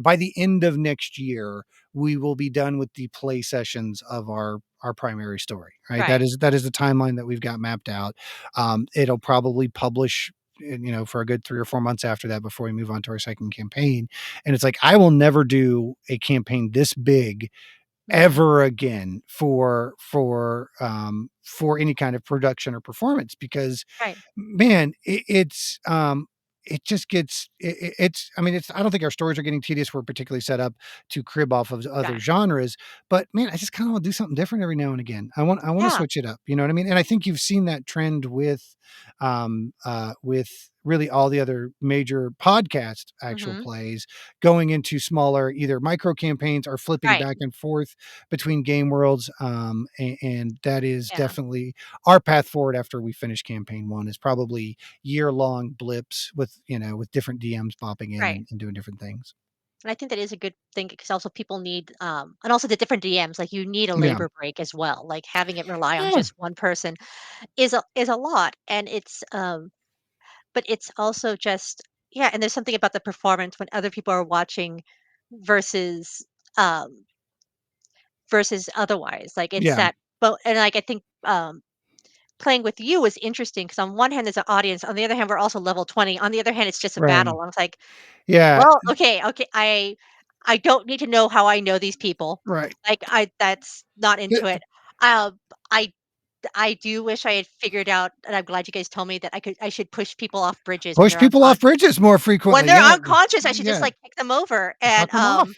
by the end of next year, we will be done with the play sessions of our primary story, right? right, That is the timeline that we've got mapped out. It'll probably publish for a good 3 or 4 months after that before we move on to our second campaign. And it's like, I will never do a campaign this big mhm, ever again for any kind of production or performance because right, man, it just gets it's I mean, it's I don't think our stories are getting tedious. We're particularly set up to crib off of other right, genres, but man, I just kind of want to do something different every now and again. I want to yeah, switch it up. You know what I mean? And I think you've seen that trend with really all the other major podcast actual mhm, plays going into smaller either micro campaigns or flipping right, back and forth between game worlds. And that is yeah, definitely our path forward after we finish campaign one is probably year-long blips with different DMs popping in right. and doing different things. And I think that is a good thing because also people need, and also the different DMs, like you need a Yeah. labor break as well. Like having it rely on Yeah. just one person is a lot, and but it's also just yeah. And there's something about the performance when other people are watching versus um versus otherwise. Like it's Yeah. that, but and like I think playing with you was interesting because on one hand there's an audience, on the other hand we're also level 20. On the other hand, it's just a Right. battle. I was like, Yeah. well, okay, okay. I don't need to know how I know these people. Right. Like I that's not The into it. I I do wish I had figured out, and I'm glad you guys told me that I should push people off bridges when Push they're people off unconscious. bridges more When frequently, they're yeah, unconscious, I should just, yeah, like, kick them over, talk them off.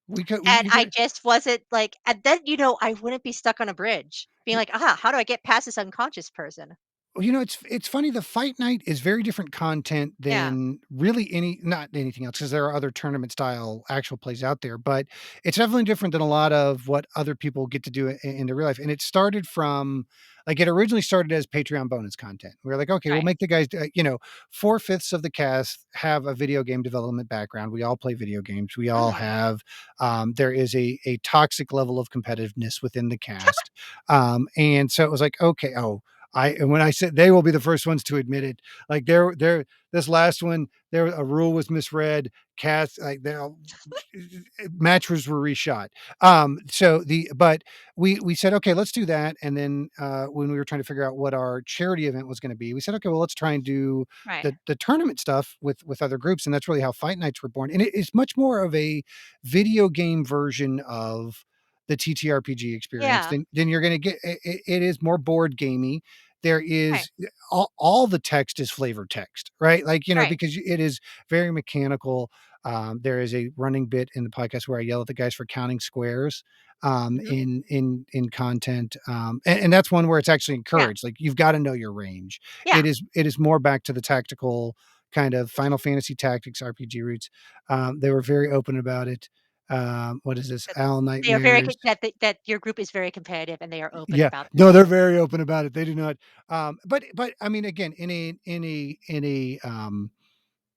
We and you I get just wasn't, like, and then, I wouldn't be stuck on a bridge being like, "Aha, how do I get past this unconscious person?" Well, it's funny, the fight night is very different content Yeah, than really not anything else, because there are other tournament style actual plays out there, but it's definitely different than a lot of what other people get to do in their real life, and it started from like, it originally started as Patreon bonus content. We are like, "Okay, we'll right. make the guys" 4/5 of the cast have a video game development background. We all play video games. We all Mhm. have, there is a toxic level of competitiveness within the cast, and so it was like, "Okay, oh, and when I said they will be the first ones to admit it, like they're this last one, there a rule was misread. Cats like they matches were reshot. So the but we said okay, let's do that. And then when we were trying to figure out what our charity event was going to be, we said okay, well let's try and do Right. the tournament stuff with other groups, and that's really how Fight Nights were born. And it is much more of a video game version of the TTRPG experience Yeah. than you're going to get. It is more board gamey. There Right. is all the text is flavor text, right? Like, Right. because it is very mechanical. There is a running bit in the podcast where I yell at the guys for counting squares Mhm. in content, and that's one where it's actually Yeah. encouraged. Like, you've got to know your range. Yeah. It is more back to the tactical kind of Final Fantasy Tactics RPG roots. They were very open about it. What is this? That Owl they are very co Nightmares. that your group is very competitive and they are open Yeah. about No, that. they're very open about it. They do not. But I mean, again, in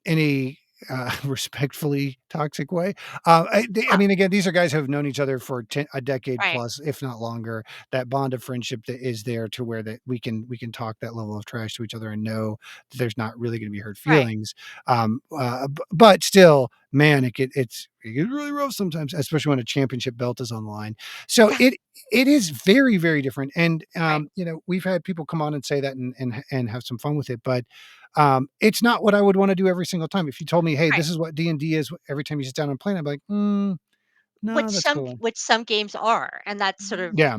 a respectfully toxic way. I Yeah. mean, again, these are guys who have known each other for a decade Right. plus, if not longer. That bond of friendship that is there to where that we can talk that level of trash to each other and know that there's not really going to be hurt Right. feelings. But still, man, it gets really rough sometimes, especially when a championship belt is on the line. So Yeah. it is very very different. And Right. we've had people come on and say that and have some fun with it, but it's not what I would want to do every single time. If you told me, "Hey, Right. this is what D&D is every time you sit down and play," I'd be like, no, that's cool." Which some games are, and that's sort of, Yeah,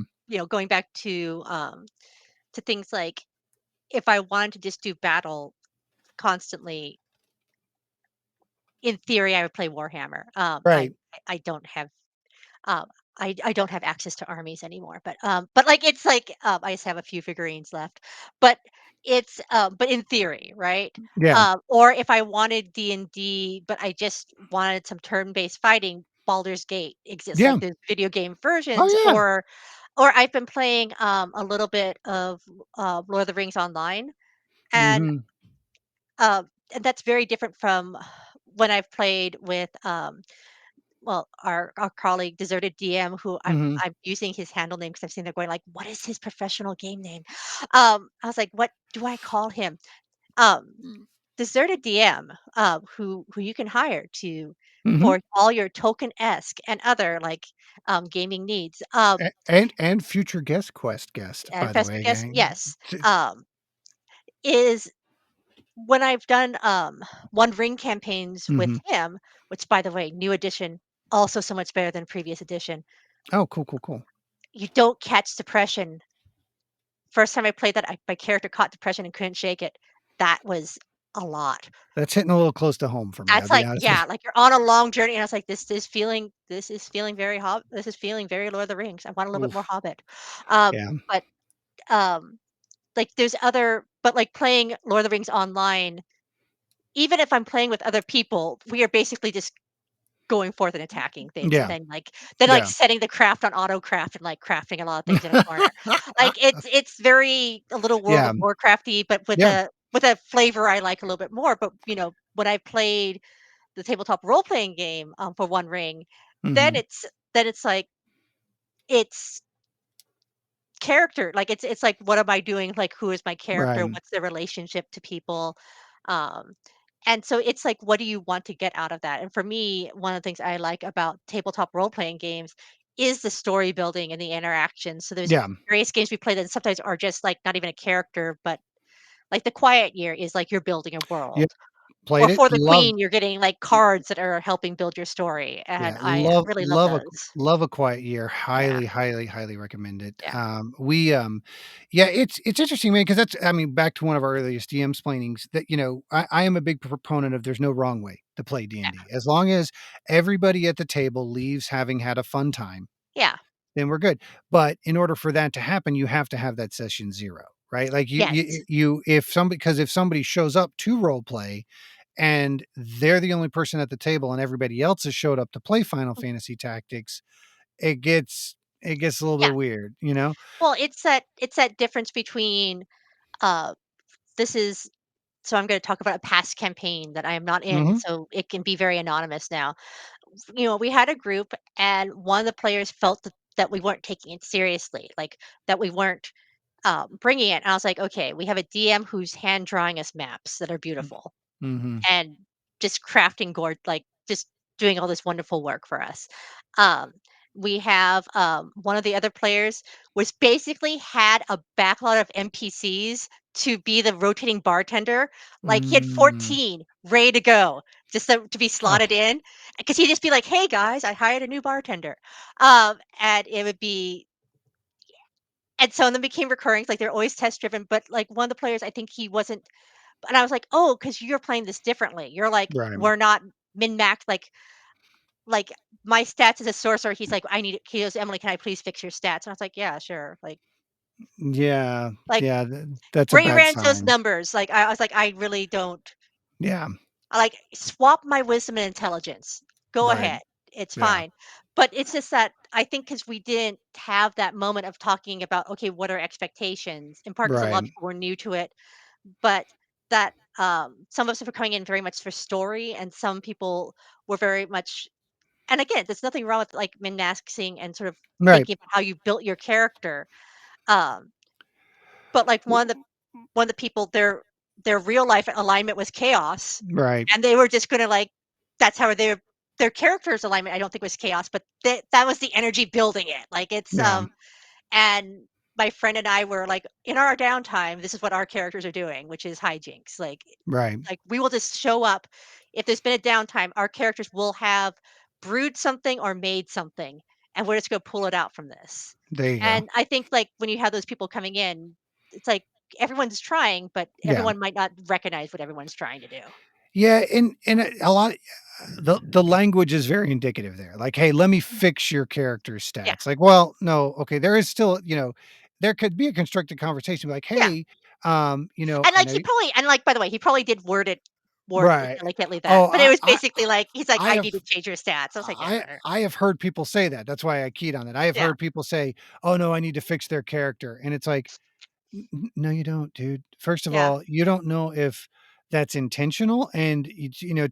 going back to things like if I wanted to just do battle constantly, in theory, I would play Warhammer. right. I don't have Um, I don't have access to armies anymore, but, like, it's like, I just have a few figurines left, but but in theory, right? Yeah, Or if I wanted D&D, but I just wanted some turn-based fighting, Baldur's Gate exists, yeah. like, there's video game Oh, versions, yeah. or I've been playing, a little bit of, Lord of the Rings Online, and, Mhm, and that's very different from when I've played with, well, our colleague Deserted DM, who mhm. I'm using his handle name because I've seen they're going like, "What is his professional game name?" I was like, "What do I call him?" Deserted DM, who you can hire to Mhm. for all your token-esque and other, like, gaming needs. And future guest, And by the Fest way, guess gang. yes, T is when I've done, One Ring campaigns with Mhm. him, which, by the way, new edition, also so much better than previous edition. Oh, cool, cool, cool. You don't catch depression. First time I played that, my character caught depression and couldn't shake it. That was a lot. That's hitting a little close to home for me, I'll That's be like, honest with yeah, you. like you're on a long journey, and I was like, this is feeling very Lord of the Rings. I want a little bit more Oof. Hobbit. Yeah. But um, like there's other, but like playing Lord of the Rings online, even if I'm playing with other people, we are basically just going forth and attacking things, and Yeah, then, yeah. setting the craft on auto craft and, like, crafting a lot of things in a corner. Like, it's very a little World Yeah, of Warcrafty, but yeah. with a flavor I like a little bit more, but, when I played the tabletop role-playing game, for One Ring, then Mhm. it's like it's character, like, it's like, what am I doing? Like, who is my character? Right. What's the relationship to people? Um, and so it's like, what do you want to get out of that? And for me, one of the things I like about tabletop role-playing games is the story building and the interaction. So there's Yeah. various games we play that sometimes are just, like, not even a character, but, like, The Quiet Year is like you're building a Yeah. world. Played Or it, for the loved queen, you're getting, like, cards that are helping build your story, yeah, and I really love those. love A Quiet Year. Yeah, Highly, highly, highly recommend it. yeah, Yeah, it's interesting, man, because that's I mean, back to one of our earliest DM explainings that, I am a big proponent of there's no wrong way to play yeah, D&D. As long as everybody at the table leaves having had a fun time, yeah, then we're good. But in order for that to happen, you have to have that session 0, right? Like yes, if somebody because if somebody shows up to role play and they're the only person at the table and everybody else has showed up to play Final mm, Fantasy Tactics, it gets a little yeah. bit weird, you know? Well, it's that difference between, uh, this is so I'm gonna talk about a past campaign that I am not in, Mhm. so it can be very anonymous now. We had a group, and one of the players felt that we weren't taking it seriously, like, that we weren't, bringing it, and I was like, "Okay, we have a DM who's hand drawing us maps that are beautiful." Mhm. And just crafting gourd like, just doing all this wonderful work for us. Um, we have, one of the other players was basically had a backlog of NPCs to be the rotating bartender. Like, he had Mm. 14 ready to go, just to be Oh, slotted in, because 'cause he'd just be like, "Hey, guys, I hired a new bartender." And it would be and so then became recurring, like, they're always test driven, but, like, one of the players, I think he wasn't and I was like, "Oh, because 'cause you're playing this differently. You're like, right. we're not min-max like, my stats as a sorcerer." He's like, "I need it." He goes, "Emily, can I please fix your stats?" And I was like, "Yeah, sure." Yeah, Like, yeah, that's a bad rearrange those sign. numbers. Like, I was like, "I really don't." Yeah, Swap my wisdom and intelligence. Go right. ahead. It's Yeah, fine. But it's just that I think because we didn't have that moment of talking about, okay, what are expectations? In part because a lot right, of people were new to it, but that some of us were coming in very much for story, and some people were very much. And again, there's nothing wrong with like min-maxing and sort of right. thinking about how you built your character. Um, but like one of the people, their real life alignment was chaos, Right. and they were just gonna like that's how their character's alignment. I don't think was chaos, but that was the energy building it. Like it's Yeah, and my friend and I were like, in our downtime, this is what our characters are doing, which is hijinks. right. We will just show up. If there's been a downtime, our characters will have brewed something or made something, and we're just gonna pull it out from this. There you go. And I think like when you have those people coming in, it's like everyone's trying, but Yeah. everyone might not recognize what everyone's trying to do. Yeah, and a lot the language is very indicative there. Like, "Hey, let me Mhm. fix your character's Yeah, stats." Like, well, no, okay, there is still, there could be a constructed conversation like, yeah. "Hey, And I like know he you." probably and like by the way, he probably did word it Right. delicately that, Oh, but it was basically like he's like, I "I have need to change your stats." I was like, "Yeah, I whatever." I have heard people say that. That's why I keyed on it. I have Yeah, heard people say, "Oh, no, I need to fix their character." And it's like, no, you don't, dude. First of yeah, all, you don't know if that's intentional, and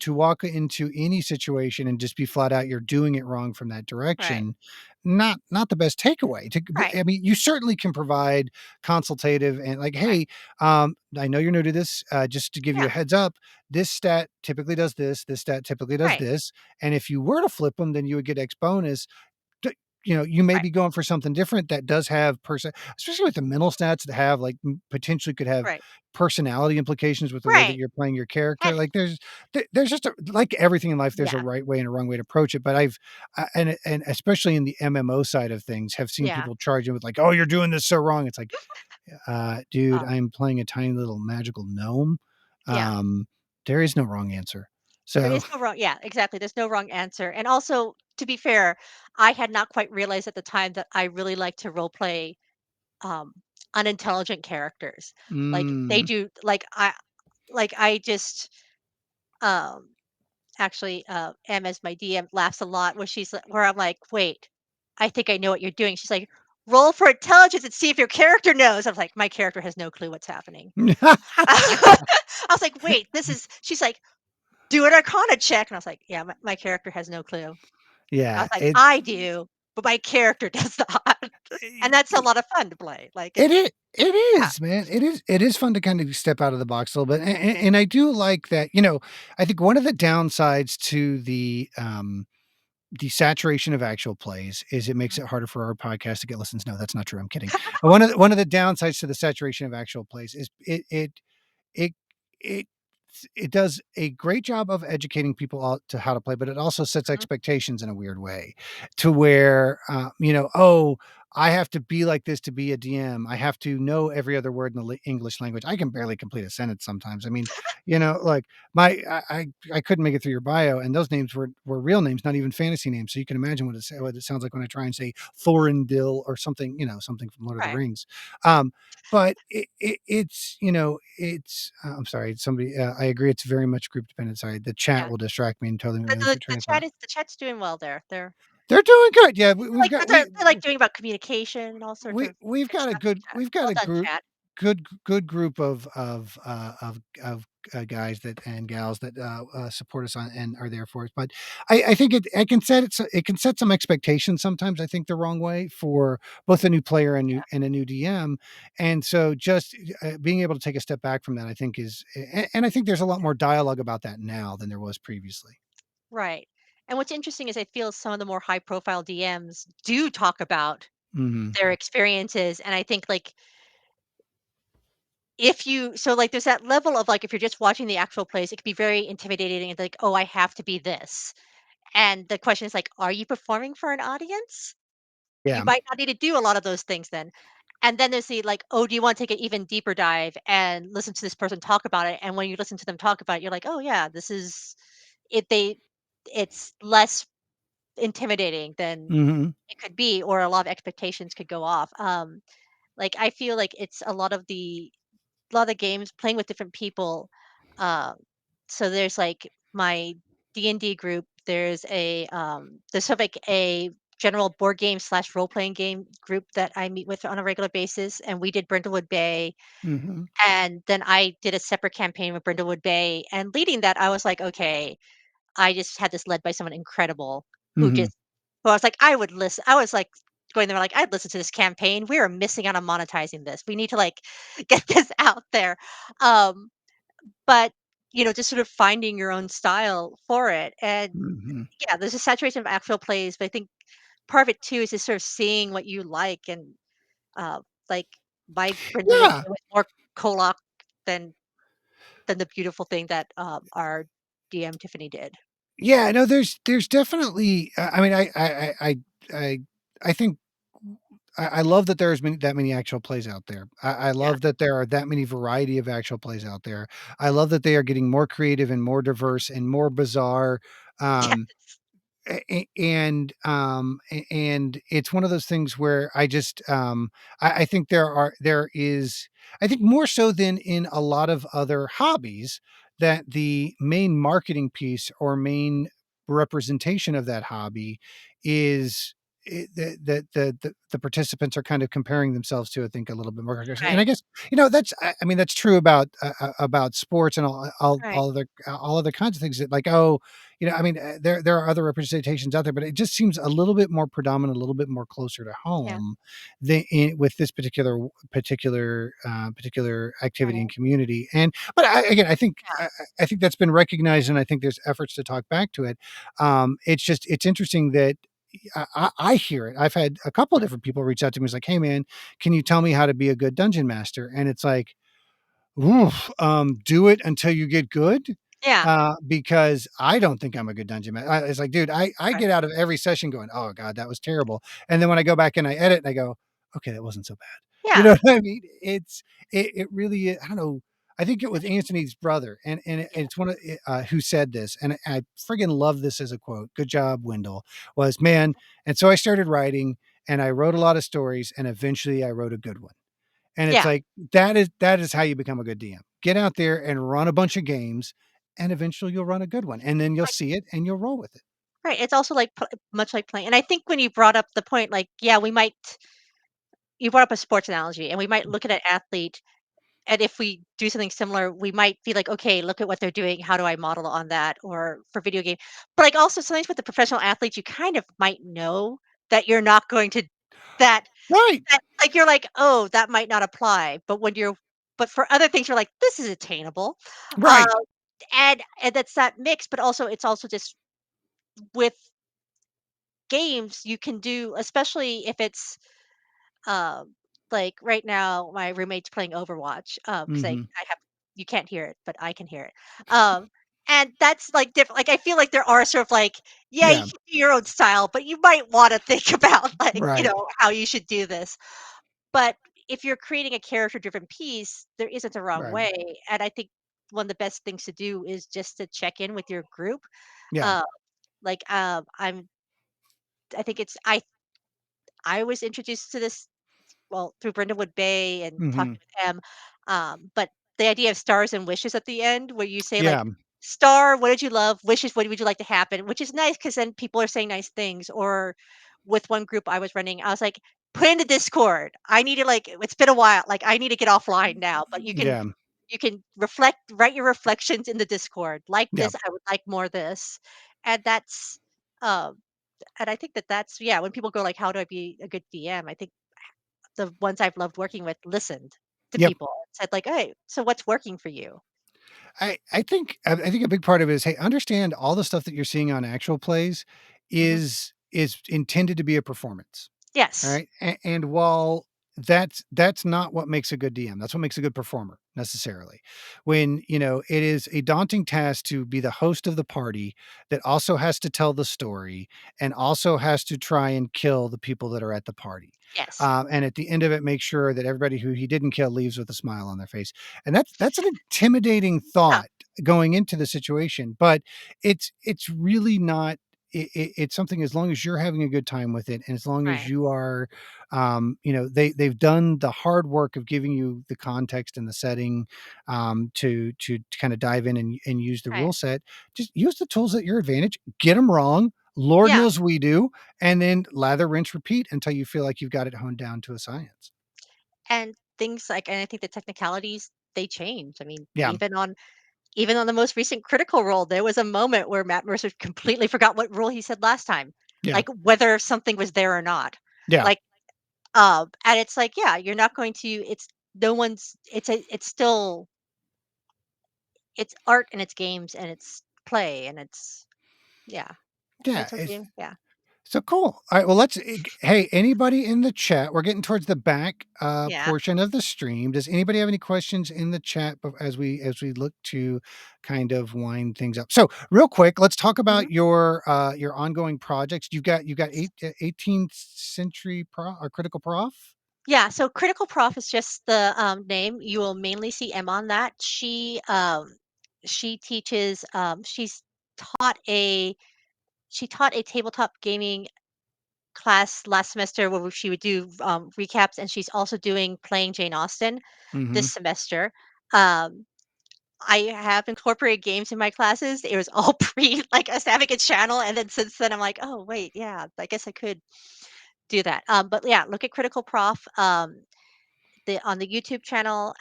to walk into any situation and just be flat out, you're doing it wrong from that right, direction. Not the best takeaway. right, I mean, you certainly can provide consultative and like, right, hey, I know you're new to this. Just to give you a yeah, heads up, this stat typically does this. This stat typically does right, this. And if you were to flip them, then you would get X bonus. You may right, be going for something different that does have especially with the mental stats that have like potentially could have right, personality implications with the way that right, you're playing your character. and Like there's just like everything in life, there's a yeah, right way and a wrong way to approach it. But and especially in the MMO side of things, have seen yeah, people charging with like, oh, you're doing this so wrong. It's like, dude, um, I'm playing a tiny little magical gnome. yeah. Um, there is no wrong answer. There So, is no wrong yeah, exactly, there's no wrong answer, and also, to be fair, I had not quite realized at the time that I really like to role play, um, unintelligent characters. Like, they mm, do I just, um actually, M as my DM laughs a lot where I'm like, "Wait, I think I know what you're doing." She's like, "Roll for intelligence and see if your character knows." I was like, "My character has no clue what's happening." I was like, "Wait, this is." She's like, "Do an Arcana check," and I was like, "Yeah, my character has no clue." I yeah, was like, "I do, but my character does not," and that's a it, lot of fun to play. Like it yeah, is, man. It is fun to kind of step out of the box a little bit, and I do like that. I think one of the downsides to the saturation of actual plays is it makes mhm, it harder for our podcast to get listens. No, that's not true. I'm kidding. One of the downsides to the saturation of actual plays is it it it does a great job of educating people all to how to play, but it also sets Mhm. expectations in a weird way to where, "Oh, I have to be like this to be a DM. I have to know every other word in the English language." I can barely complete a sentence sometimes. I mean, like my I couldn't make it through your bio, and those names were real names, not even fantasy names. So you can imagine what it sounds like when I try and say Thorindil or something, something from Lord of the Right. Rings. Um, but it's I'm sorry, somebody, I agree it's very much group dependent. Sorry, the chat Yeah. will distract me and totally The lose the your the train of thought. chat is the chat's doing well there. They're doing good. Yeah, we've Like, got they're, like, doing about communication and all sorts of we've good got a stuff in good the chat. we've got Well a done, chat. good group of guys that and gals that support us on and are there for us. But I think it can set some expectations sometimes. I think the wrong way for both a new player and a new DM, and so just being able to take a step back from that, I think and I think there's a lot more dialogue about that now than there was previously. Right. And what's interesting is I feel some of the more high profile DMs do talk about Hmm. their experiences, and I think, like, if you so, like, there's that level of, like, if you're just watching the actual plays, it could be very intimidating and like, "Oh, I have to be this." And the question is, like, are you performing for an audience? You Yeah. might not need to do a lot of those things then. And then there's the, like, "Oh, do you wanna take an even deeper dive and listen to this person talk about it?" And when you listen to them talk about it, you're like, "Oh, yeah, this is" it's less intimidating than Hmm. it could be, or a lot of expectations could go off. Like, I feel like it's a lot of games playing with different people. Um, so there's like my D&D group. There's sort of like a general board game slash role playing game group that I meet with on a regular basis, and we did Brindlewood Bay, Hmm. and then I did a separate campaign with Brindlewood Bay, and leading that, I was like, okay, I just had this led by someone incredible who Hmm. just who I was like, I would listen. I was like going there like, I'd listen to this campaign. We are missing out on monetizing this. We need to like get this out there. Um, but just sort of finding your own style for it. And Hmm. yeah, there's a saturation of actual plays, but I think part of it too is just sort of seeing what you like and uh like my Brindlewood Yeah. Bay was more Kolak than the beautiful thing that our DM Tiffany did. Yeah, no, there's definitely, I mean, I I think I love that there's many that many actual plays out there. I Yeah. love that there are that many variety of actual plays out there. I love that they are getting more creative and more diverse and more bizarre. Um, Yes. and it's one of those things where I think there is, I think more so than in a lot of other hobbies, that the main marketing piece or main representation of that hobby is the participants are kind of comparing themselves to, I think, a little bit more aggressive. And I Right. guess that's, I mean, that's true about sports and Right. all other kinds of things that, like, oh, I mean, there are other representations out there, but it just seems a little bit more predominant, a little bit more closer to Yeah. home with this particular activity and Right. community. And but again, Yeah. I think that's been recognized, and I think there's efforts to talk back to it. It's interesting that I hear it. I've had a couple of different people reach out to me. It's like, "Hey, man, can you tell me how to be a good dungeon master?" And it's like, oof, do it until you get good, Yeah. because I don't think I'm a good dungeon it's like, dude, I Right. get out of every session going, "Oh god, that was terrible." And then when I go back and I edit and I go, "Okay, that wasn't so bad." You know Yeah. what I mean? It really I don't know. I think it was Anthony's brother, and Yeah. it's one of who said this, and I friggin' love this as a quote. Good job, Wendell. Was, man, and so I started writing, and I wrote a lot of stories, and eventually I wrote a good one. And it's Yeah. like, that is how you become a good DM. Get out there and run a bunch of games, and eventually you'll run a good one, and then you'll Like, see it and you'll roll with it. right. It's also like much like playing. And I think when you brought up the point, like, yeah, you brought up a sports analogy, and we might look at an athlete, and if we do something similar, we might be like, okay, look at what they're doing. How do I model on that? Or for video game, but like also sometimes with the professional athletes, you kind of might know that you're not going to that Right, like you're like, oh, that might not apply. But for other things, you're like, this is attainable. Uh, right. and that's that mix, but also it's also just with games you can do, especially if it's like right now my roommate's playing Overwatch because Mhm. I have you can't hear it, but I can hear it. Um, and that's like different. Like I feel like there are sort of like, yeah, you Yeah. can do your own style, but you might want to think about like, Right. how you should do this. But if you're creating a character-driven piece, there isn't a wrong Right. way, and I think one of the best things to do is just to check in with your group. Yeah. Uh, I think I was introduced to this, well, through Brindlewood Bay and Mhm. talking with them, but the idea of stars and wishes at the end where you say, like, Yeah. "Star, what did you love? Wishes, what would you like to happen?" Which is nice because then people are saying nice things, or with one group I was running, I was like, "Put in the Discord. I need to, like it's been a while, like, I need to get offline now, but Yeah. you can write your reflections in the Discord. Like Yeah. this, I would like more this." And that's, um and I think that that's yeah, when people go like, "How do I be a good DM?" I think the ones I've loved working with listened to Yep. people, said like, "Hey, so what's working for you?" I think a big part of it is, hey, understand all the stuff that you're seeing on actual plays Mhm. is intended to be a performance. All Yes. right. And while that's not what makes a good DM, that's what makes a good performer necessarily. When, it is a daunting task to be the host of the party that also has to tell the story and also has to try and kill the people that are at the party. Yes. And at the end of it, make sure that everybody who he didn't kill leaves with a smile on their face. And that's an intimidating Yeah. thought going into the situation, but it's really not it's something as long as you're having a good time with it and as long as Right. you are they've done the hard work of giving you the context and the setting to kind of dive in and use the Right. rule set. Just use the tools at your advantage, get them wrong, lord Yeah. knows we do, and then lather, rinse, repeat until you feel like you've got it honed down to a science. And things like and I think the technicalities, they change. I mean, Yeah. even on the most recent Critical Role, there was a moment where Matt Mercer completely forgot what rule he said last time, Yeah. like whether something was there or not. Yeah. Like, and it's like, yeah, you're not going to it's no one's it's still it's art and it's games and it's play and it's yeah. Yeah. It's okay. Yeah. So cool. All right. Well, hey, anybody in the chat, we're getting towards the back Yeah. portion of the stream. Does anybody have any questions in the chat as we look to kind of wind things up? So real quick, let's talk Mhm. about your ongoing projects. You've got 18th century or critical prof. Yeah, so Critical Prof is just the, name. You will mainly see M on that. She teaches, taught a she taught a tabletop gaming class last semester where she would do, recaps, and she's also doing Playing Jane Austen Hmm. this semester. Um, I have incorporated games in my classes. It was all pre like, us having a channel, and then since then, I'm like, "Oh, wait, yeah, I guess I could do that." But yeah, look at Critical Prof. On the YouTube channel,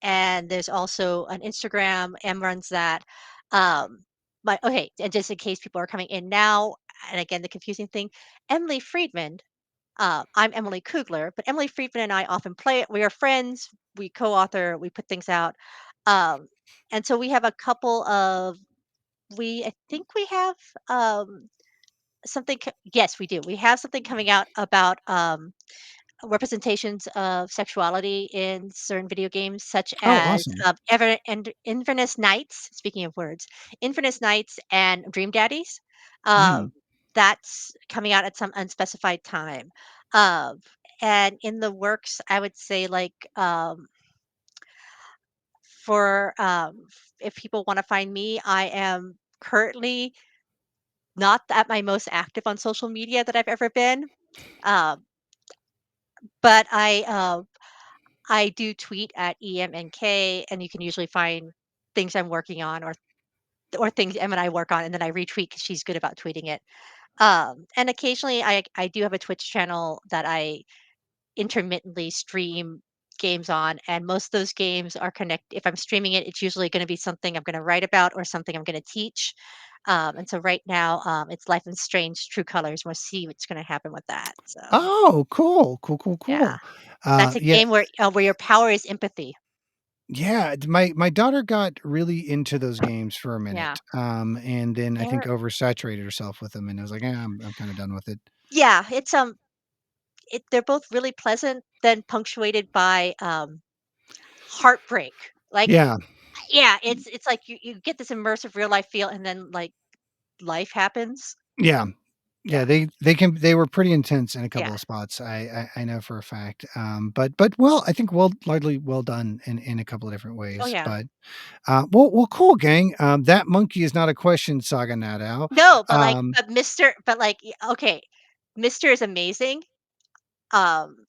and there's also an Instagram. M runs that. But okay, and just in case people are coming in now, and again, the confusing thing, Emily Friedman. I'm Emily Kugler, but Emily Friedman and I often play. We are friends. We co-author. We put things out, um, and so we have a couple of. I think we have something. Yes, we do. We have something coming out about representations of sexuality in certain video games, such Oh, as awesome. Infamous Nights. Speaking of words, Infamous Nights and Dream Daddies. Uh, Mm. that's coming out at some unspecified time. Uh, and in the works, I would say like for if people want to find me, I am currently not at my most active on social media that I've ever been. Um, but I do tweet at EMNK, and you can usually find things I'm working on or things Em and I work on, and then I retweet because she's good about tweeting it. And occasionally I do have a Twitch channel that I intermittently stream games on, and most of those games are connect. If I'm streaming it, it's usually going to be something I'm going to write about or something I'm going to teach. And so right now, it's Life is Strange True Colors. We'll see what's going to happen with that. So Oh, cool, cool, cool, yeah, cool. that's a Yeah, game where your power is empathy. yeah, my daughter got really into those games for a Yeah. minute, and then I think They're oversaturated herself with them, and I was like, I'm kinda done with it." yeah, they're both really pleasant, then punctuated by, heartbreak. Like, Yeah. yeah, it's like you get this immersive real life feel, and then, like, life happens. Yeah. Yeah, Yeah, they were pretty intense in a yeah. couple of spots. I know for a fact. But well, I think largely well done in a couple of different Oh, ways. yeah. But well, cool, gang. That monkey is not a question, Saga Nadao. No, but, like, Um, okay, Mister is amazing. Um,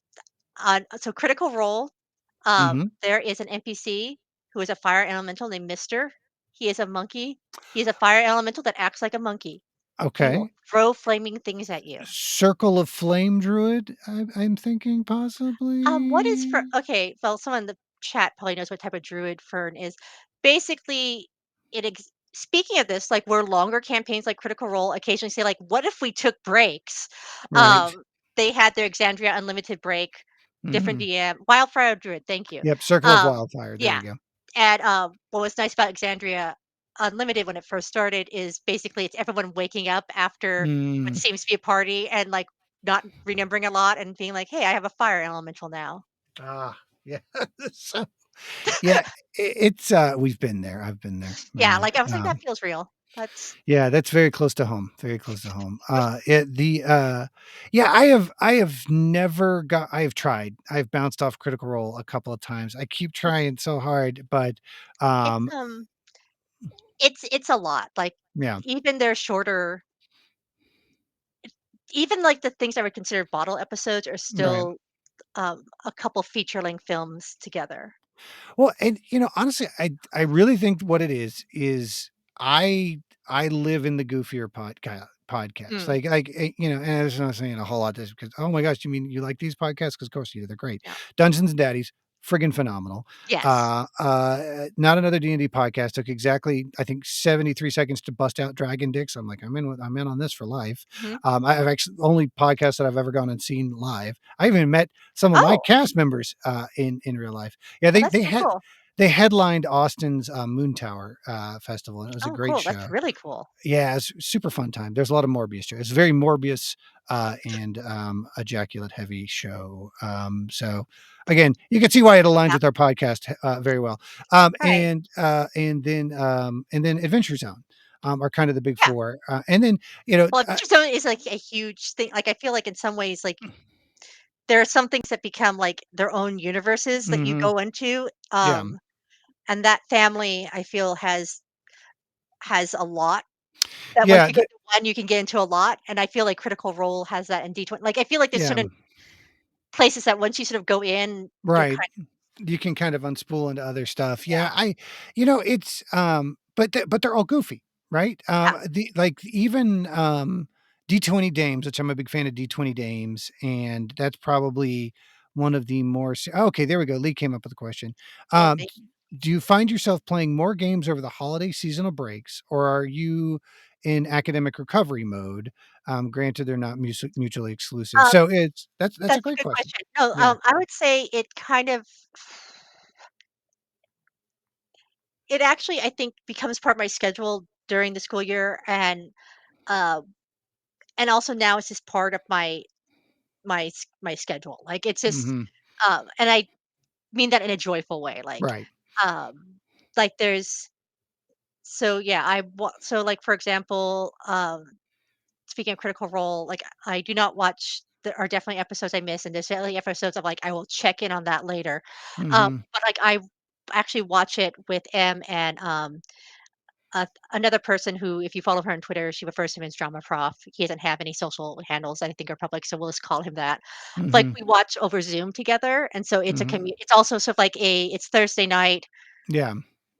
so Critical Role, mhm. there is an NPC who is a fire elemental named Mister. He is a monkey. He is a fire elemental that acts like a monkey. He will Okay. throw flaming things at you. Circle of Flame Druid. I'm thinking What is for possibly. okay, well, someone in the chat probably knows what type of druid fern is. Basically, speaking of this, like, where longer campaigns like Critical Role occasionally say, like, "What if we took breaks?" Right. They had their Exandria Unlimited break, different Mhm. DM Wildfire Druid, thank you. Yep. Circle of Um, Wildfire. There yeah, we go. and, what was nice about Exandria Unlimited when it first started is basically it's everyone waking up after what Mm. seems to be a party and, like, not remembering a lot and being like, "Hey, I have a fire elemental now." Ah, yeah. So yeah, it's we've been there. I've been there. Yeah, Right. like, I was like, "That feels real." That's Yeah, that's very close to home. Very close to home. Yeah, I have never got. I have tried. I've bounced off Critical Role a couple of times. I keep trying so hard, but it's, um, it's a lot, like, yeah, even their shorter even, like, the things that were considered bottle episodes are right. still, a couple feature-length films together. Well, and honestly, I really think what it is I I live in the goofier podcast. Mm, And I'm not saying a whole lot of this because oh my gosh, you mean you like these podcasts? Because of course you do. They're great. yeah. Dungeons and Daddies, friggin' phenomenal. Yes. Not another D&D podcast took exactly I think 73 seconds to bust out Dragon Dicks. I'm like I'm in on this for life. Mhm. I've actually only podcast that I've ever gone and seen live. I even met some of my Oh, cast members in real life. Yeah, oh, that's so cool. they headlined Austin's Moon Tower festival, and it was a Oh, great cool, that's show. really cool. Yeah, it's super fun time. There's a lot of Morbius too. It's a very Morbius and ejaculate heavy show. So again, you can see why it aligns Yeah, with our podcast very well. right. And then Adventure Zone are kind of the big Yeah. four. And then you know, Well, uh, Adventure Zone is, like, a huge thing, like, I feel like in some ways, like, there are some things that become, like, their own universes that you mhm, go into, yeah, and that family, I feel, has a lot that once yeah, you get to one, you can get into a lot, and I feel like Critical Role has that in D20 like, I feel like there's yeah, certain places that once you sort of go in, you're right. kind You can kind of unspool into other stuff. yeah, Yeah, it's but they're all goofy, right? yeah, The like even D20 Dames, which I'm a big fan of D20 Dames, and that's probably one of the more okay, there we go. Lee came up with a question. cool, Um do you find yourself playing more games over the holiday seasonal breaks, or are you in academic recovery mode? Granted, they're not mutually exclusive. um, So that's a that's a great good question. question. No, Yeah. I would say it kind of it actually, I think, becomes part of my schedule during the school year, uh, and also now it's just part of my schedule, like, it's just, Hmm. and I mean that in a joyful way, Right. um, like, there's so, yeah, so, like, for example, speaking of Critical Role, like, I do not watch there are definitely episodes I miss, and there's definitely episodes of, like, I will check in on that later, Hmm. but, like, I actually watch it with M and, another person who, if you follow her on Twitter, she refers to him as Drama Prof. He doesn't have any social handles that I think are public, so we'll just call him that. Like, Mhm, we watch over Zoom together, and so mhm. it's also sort of like it's Thursday night. Yeah,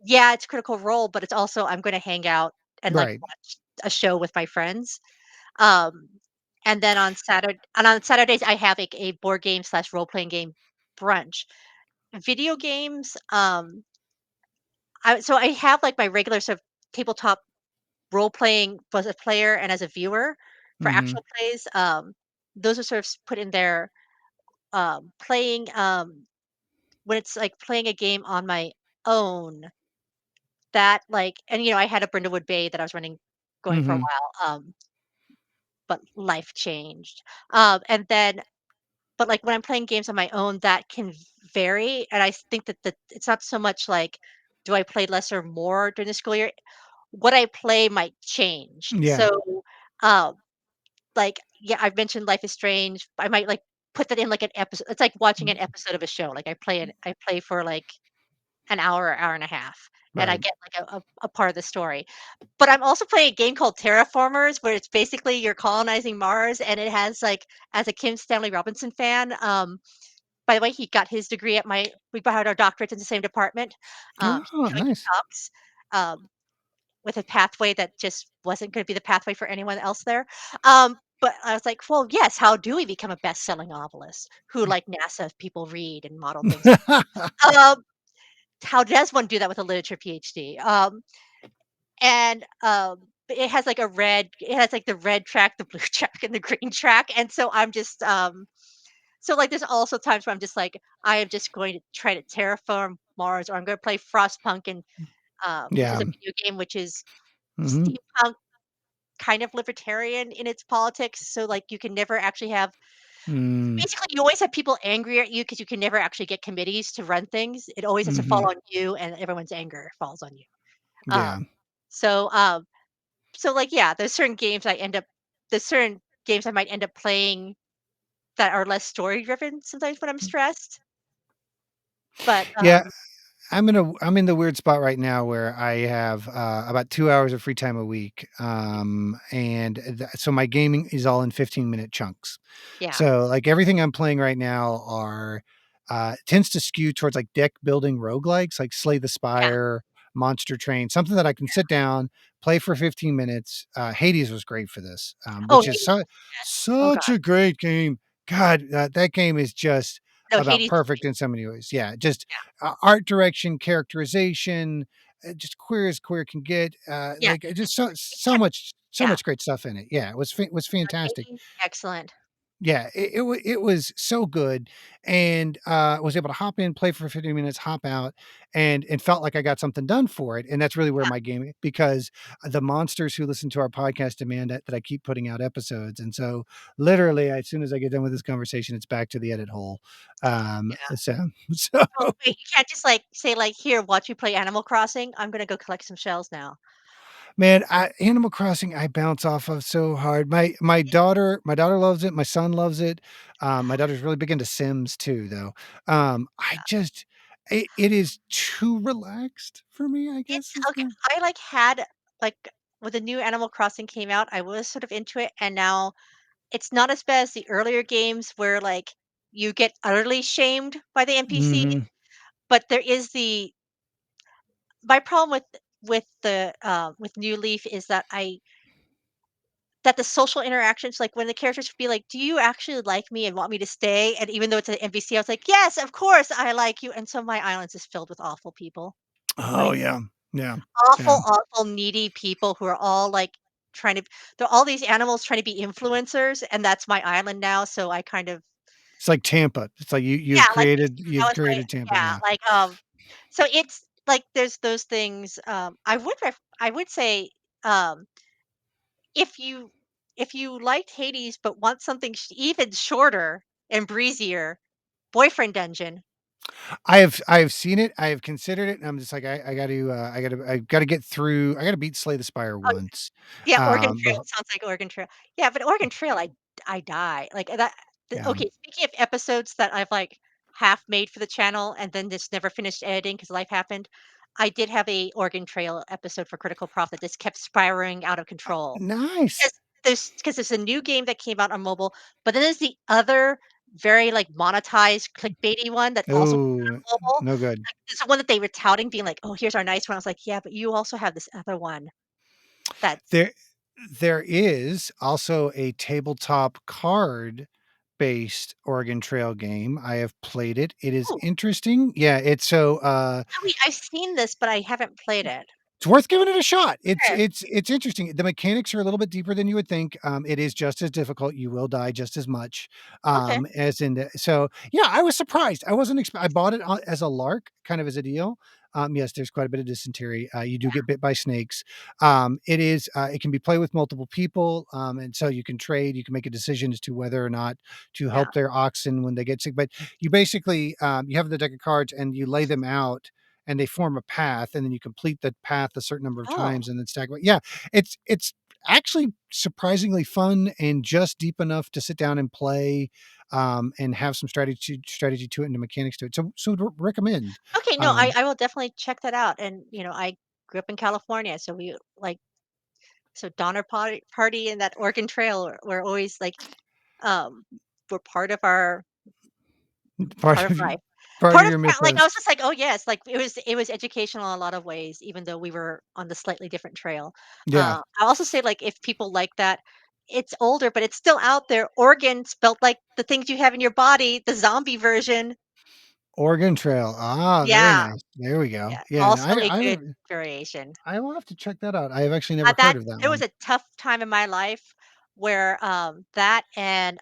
Yeah, it's Critical Role, but it's also I'm gonna hang out and, like, right. watch a show with my friends. Um, and then on Saturdays, I have, like, a board game/role-playing slash role-playing game brunch. Video games, I have, like, my regular sort of tabletop role-playing as a player and as a viewer for Mhm, actual plays, those are sort of put in there, playing, when it's, like, playing a game on my own that, like and, I had a Brindlewood Bay that I was going for a mhm, while, but life changed, and then but, like, when I'm playing games on my own, that can vary, and I think that it's not so much like, do I play less or more during the school year? What I play might change. Yeah. So, um, like, yeah, I've mentioned Life is Strange. I might, like, put that in, like, an episode. It's like watching an Mm, episode of a show. Like, I play for, like, an hour or hour and a half, and I right. get, like, a part of the story. But I'm also playing a game called Terraformers, where it's basically you're colonizing Mars, and it has, like, as a Kim Stanley Robinson fan, by the way, he got his degree at my we both had our doctorates in the same department. Oh, How he nice. talks, um, with a pathway that just wasn't gonna be the pathway for anyone else there. But I was like, "Well, yes, how do we become a best-selling novelist who, like, NASA people read and model things on?" How does one do that with a literature PhD? And, it has, like, it has, like, the red track, the blue track, and the green track, and so I'm just, so, like, there's also times where I'm just like, I am just going to try to terraform Mars, or I'm gonna play Frostpunk, and, which is Yeah. a video game which is Mhm. steampunk, kind of libertarian in its politics, so, like, you can never actually have Mm, basically, you always have people angry at you because you can never actually get committees to run things. It always has to fall mhm. on you, and everyone's anger falls on you. Um, Yeah. so, um so, like, yeah, there's certain games I might end up playing that are less story driven sometimes when I'm stressed, but, Yeah, I'm in the weird spot right now where I have, about 2 hours of free time a week, and so my gaming is all in 15-minute chunks. yeah, So, like, everything I'm playing right now are tends to skew towards, like, deck building roguelikes, like Slay the yeah, Spire, Monster Train, something that I can sit down, play for 15 minutes. Hades was great for this, oh, which is Hades, oh such god, a great game. God, that game is just no, about Hades is perfect in so many ways. Yeah, just yeah, art direction, characterization, just queer as queer can get. yeah, Just it kept so yeah, much great stuff in it. Yeah, was no, fantastic. Hades, excellent, Yeah, it was so good, and, was able to hop in, play for 50 minutes, hop out, and felt like I got something done for it, and that's really where yeah, my game because the monsters who listen to our podcast demand that I keep putting out episodes, and so, literally, as soon as I get done with this conversation, it's back to the edit hole, yeah. so Oh, wait, you can't just, like, say, like, "Here, watch me play Animal Crossing. I'm gonna go collect some shells now." Man, Animal Crossing, I bounce off of so hard. My daughter loves it. My son loves it. My daughter's really big into Sims too, though. I just, it is too relaxed for me. I It's guess is okay. the. I, like, had like, when the new Animal Crossing came out, I was sort of into it, and now it's not as bad as the earlier games where, like, you get utterly shamed by the NPCs, Hmm. but there is the my problem with New Leaf is that the social interactions, like, when the characters would be like, "Do you actually like me and want me to stay?" And even though it's an NPC, I was like, "Yes, of course, I like you." And so my island's is filled with awful people. Oh Like, yeah, yeah, yeah. awful, awful, needy people who are all, like, trying to they're all these animals trying to be influencers, and that's my island now, so I kind of It's like Tampa. It's like yeah, like, basically, that you've was my created Tampa. yeah, Yeah. like, so it's like, there's those things, I would say, um, if you if you liked Hades but want something even shorter and breezier, Boyfriend Dungeon. I have seen it. I have considered it, and I'm just like I got to get through. I got to beat Slay the Spire Oh, once. yeah, Oregon Trail, Bef- sounds like Oregon Trail. Yeah, but Oregon Trail, I die, like, that yeah. okay, speaking of episodes that I've, like, half made for the channel and then just never finished editing because life happened, I did have a Oregon Trail episode for Critical Profit that just kept spiraling out of control. Nice. Because there's a new game that came out on mobile, but then there's the other very, like, monetized clickbaity one that also came Oh, out on mobile. no good. Like, it's the one that they were touting being like, "Oh, here's our nice one." I was like, "Yeah, but you also have this other one that's" There there is also a tabletop card-based Oregon Trail game. I have played it. It is Ooh, interesting. Yeah, it's so, oh, wait, I've seen this, but I haven't played it. it's worth giving it a shot. Okay, It's interesting. The mechanics are a little bit deeper than you would think. It is just as difficult. You will die just as much, okay. as in the so, yeah, I was surprised. I wasn't exp I bought it on as a lark, kind of as a deal, Yes, there's quite a bit of dysentery. You do get bit by snakes. It can be played with multiple people, and so you can trade. You can make a decision as to whether or not to Yeah. help their oxen when they get sick. But you basically you have the deck of cards and you lay them out. And they form a path, and then you complete the path a certain number of Oh, times, and then stack. But yeah, it's actually surprisingly fun and just deep enough to sit down and play, and have some strategy to it and the mechanics to it. So would recommend. okay. No, I Um, I will definitely check that out. And I grew up in California, so we like so Donner Party and that Oregon Trail were always like um were part part of of your life. part of Part of your like, I mythos. was just like, "Oh, yes," like, it was educational in a lot of ways, even though we were on the slightly different trail. Yeah, I also say, like, if people like that, it's older, but it's still out there. Organ spelled like the things you have in your body, the zombie version. Oregon Trail. Ah, very Yeah, nice. There we go. yeah, Yeah, also a good variation. I will have to check that out. I have actually never That heard of that there was one. a tough time in my life where, that and,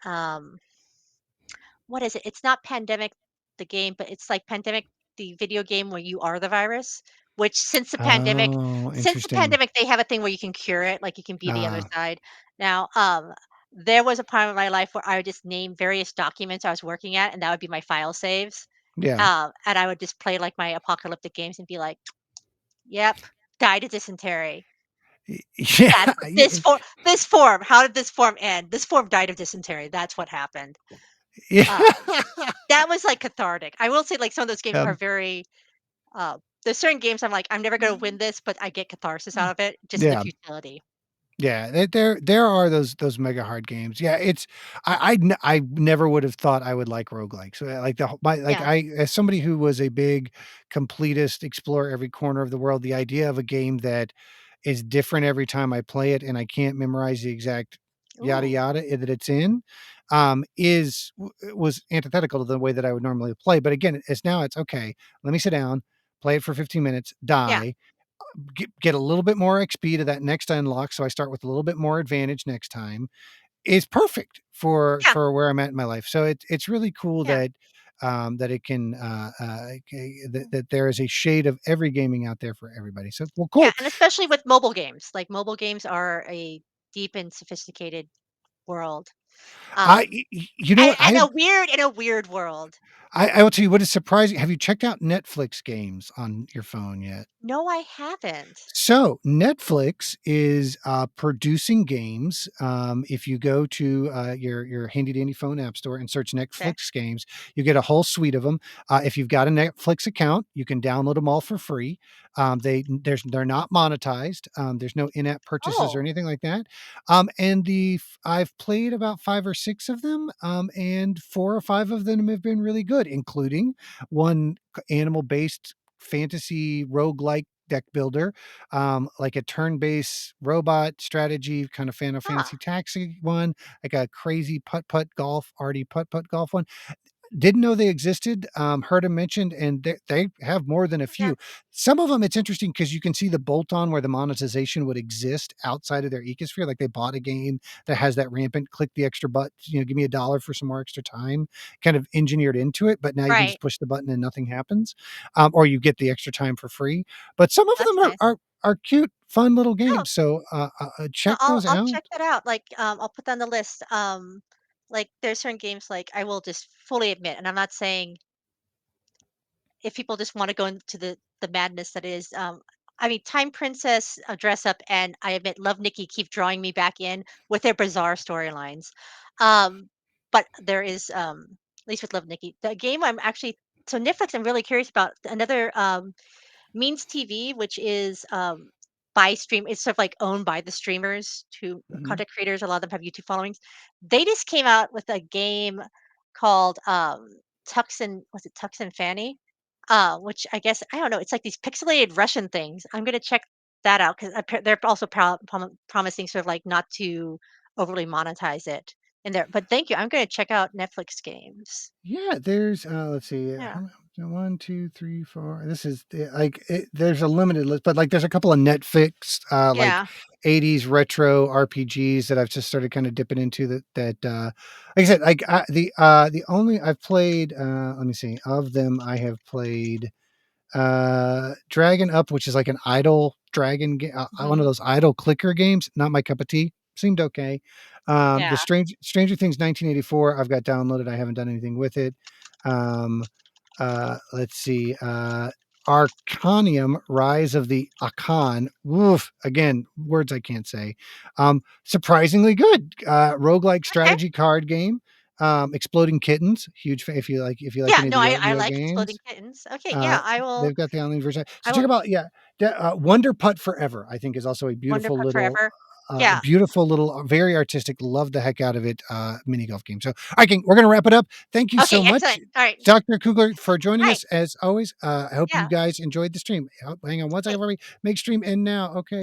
what is it? It's not Pandemic, the game, but it's like Pandemic, the video game where you are the virus, which Oh, since the interesting. pandemic, they have a thing where you can cure it, like you can be the other Ah, side. Now, there was a part of my life where I would just name various documents I was working at, and that would be my file saves. yeah. And I would just play like my apocalyptic games and be like, "Yep, died of dysentery. Yeah, That's what this form. How did this form end? This form died of dysentery. That's what happened." yeah. Uh, That was, like, cathartic. I will say, like, some of those games are Um, very, there's certain games I'm like, "I'm never gonna win this," but I get catharsis out of it, just the yeah. futility. Yeah, there are those mega hard games. Yeah, it's I never would have thought I would like roguelikes. Like the whole- my like Yeah. I as somebody who was a big completist, explore every corner of the world, the idea of a game that is different every time I play it and I can't memorize the exact yada Ooh, yada that it's in, was antithetical to the way that I would normally play. But again, it's okay. Let me sit down, play it for 15 minutes, yeah, die, get a little bit more XP to that next unlock, so I start with a little bit more advantage next time, is perfect yeah, for where I'm at in my life. So it's really cool yeah, that that it can that there is a shade of every gaming out there for everybody. So well, yeah, cool. and especially with mobile games, like, mobile games are a deep and sophisticated world, You know what and a weird world. I will tell you what is surprising. Have you checked out Netflix games on your phone yet? No, I haven't. So Netflix is producing games. If you go to your handy dandy phone app store and search Okay. Netflix games, you get a whole suite of them. If you've got a Netflix account, you can download them all for free. They're not monetized. There's no in-app purchases or Oh, anything like that. I've played about 5 or 6 of them, and 4 or 5 of them have been really good, including one animal-based fantasy roguelike deck builder, like a turn-based robot strategy kind of Final huh, Fantasy Taxi one, like a crazy putt-putt golf, arty putt-putt golf one. Didn't know they existed, heard them mentioned, and they have more than a yeah, few. Some of them, it's interesting because you can see the bolt on where the monetization would exist outside of their ecosphere, like they bought a game that has that rampant click the extra button, give me $1 for some more extra time, kind of engineered into it, but now you can right. just push the button and nothing happens, or you get the extra time for free. But some of That's them nice. are cute, fun little Oh, games, so, no, check I'll those I'll out. check that out, like, I'll put that on the list, like, there's certain games, like, I will just fully admit, and I'm not saying if people just wanna go into the madness that is, I mean, Time Princess, Dress Up, and I admit Love Nikki keep drawing me back in with their bizarre storylines. Um, but there is, at least with Love Nikki, the game I'm actually so Netflix, I'm really curious about another, Means TV, which is, by stream it's sort of like owned by the streamers who Mhm. content creators, a lot of them have YouTube followings. They just came out with a game called, Tux and Fanny? Which I guess I don't know, it's like these pixelated Russian things. I'm gonna check that out 'cause they're also promising sort of like not to overly monetize it in there. But thank you, I'm gonna check out Netflix games. Yeah, there's let's see, Yeah. how many, 1, 2, 3, 4. This is there's a limited list, but like there's a couple of Netflix like Yeah. 80s retro RPGs that I've just started kind of dipping into like I said, the only I've played let me see, of them I have played Dragon Up, which is like an idle dragon one of Mhm. those idle clicker games, not my cup of tea, seemed okay. Yeah. The Stranger Things 1984, I've got downloaded, I haven't done anything with it. Um, let's see, Arcanium: Rise of the Akan. Woof, again, words I can't say. Surprisingly good, roguelike Okay. strategy card game. Exploding Kittens, huge fan if you like Yeah, any of no, the I Yo-Yo like Exploding games. Kittens. Okay, Uh, yeah, I will they've got the online version. So I check will about yeah, Wonder Putt Forever, I think is also Wonder Putt Forever. Yeah. beautiful little, very artistic. Love the heck out of it. Mini golf game. So I can we're gonna wrap it up. Thank you Okay, so much, excellent. All right. Dr. Kugler, for joining Right. us as always. I hope you Yeah. guys enjoyed the stream. Hang on one second Okay. for me. Make stream end now. Okay.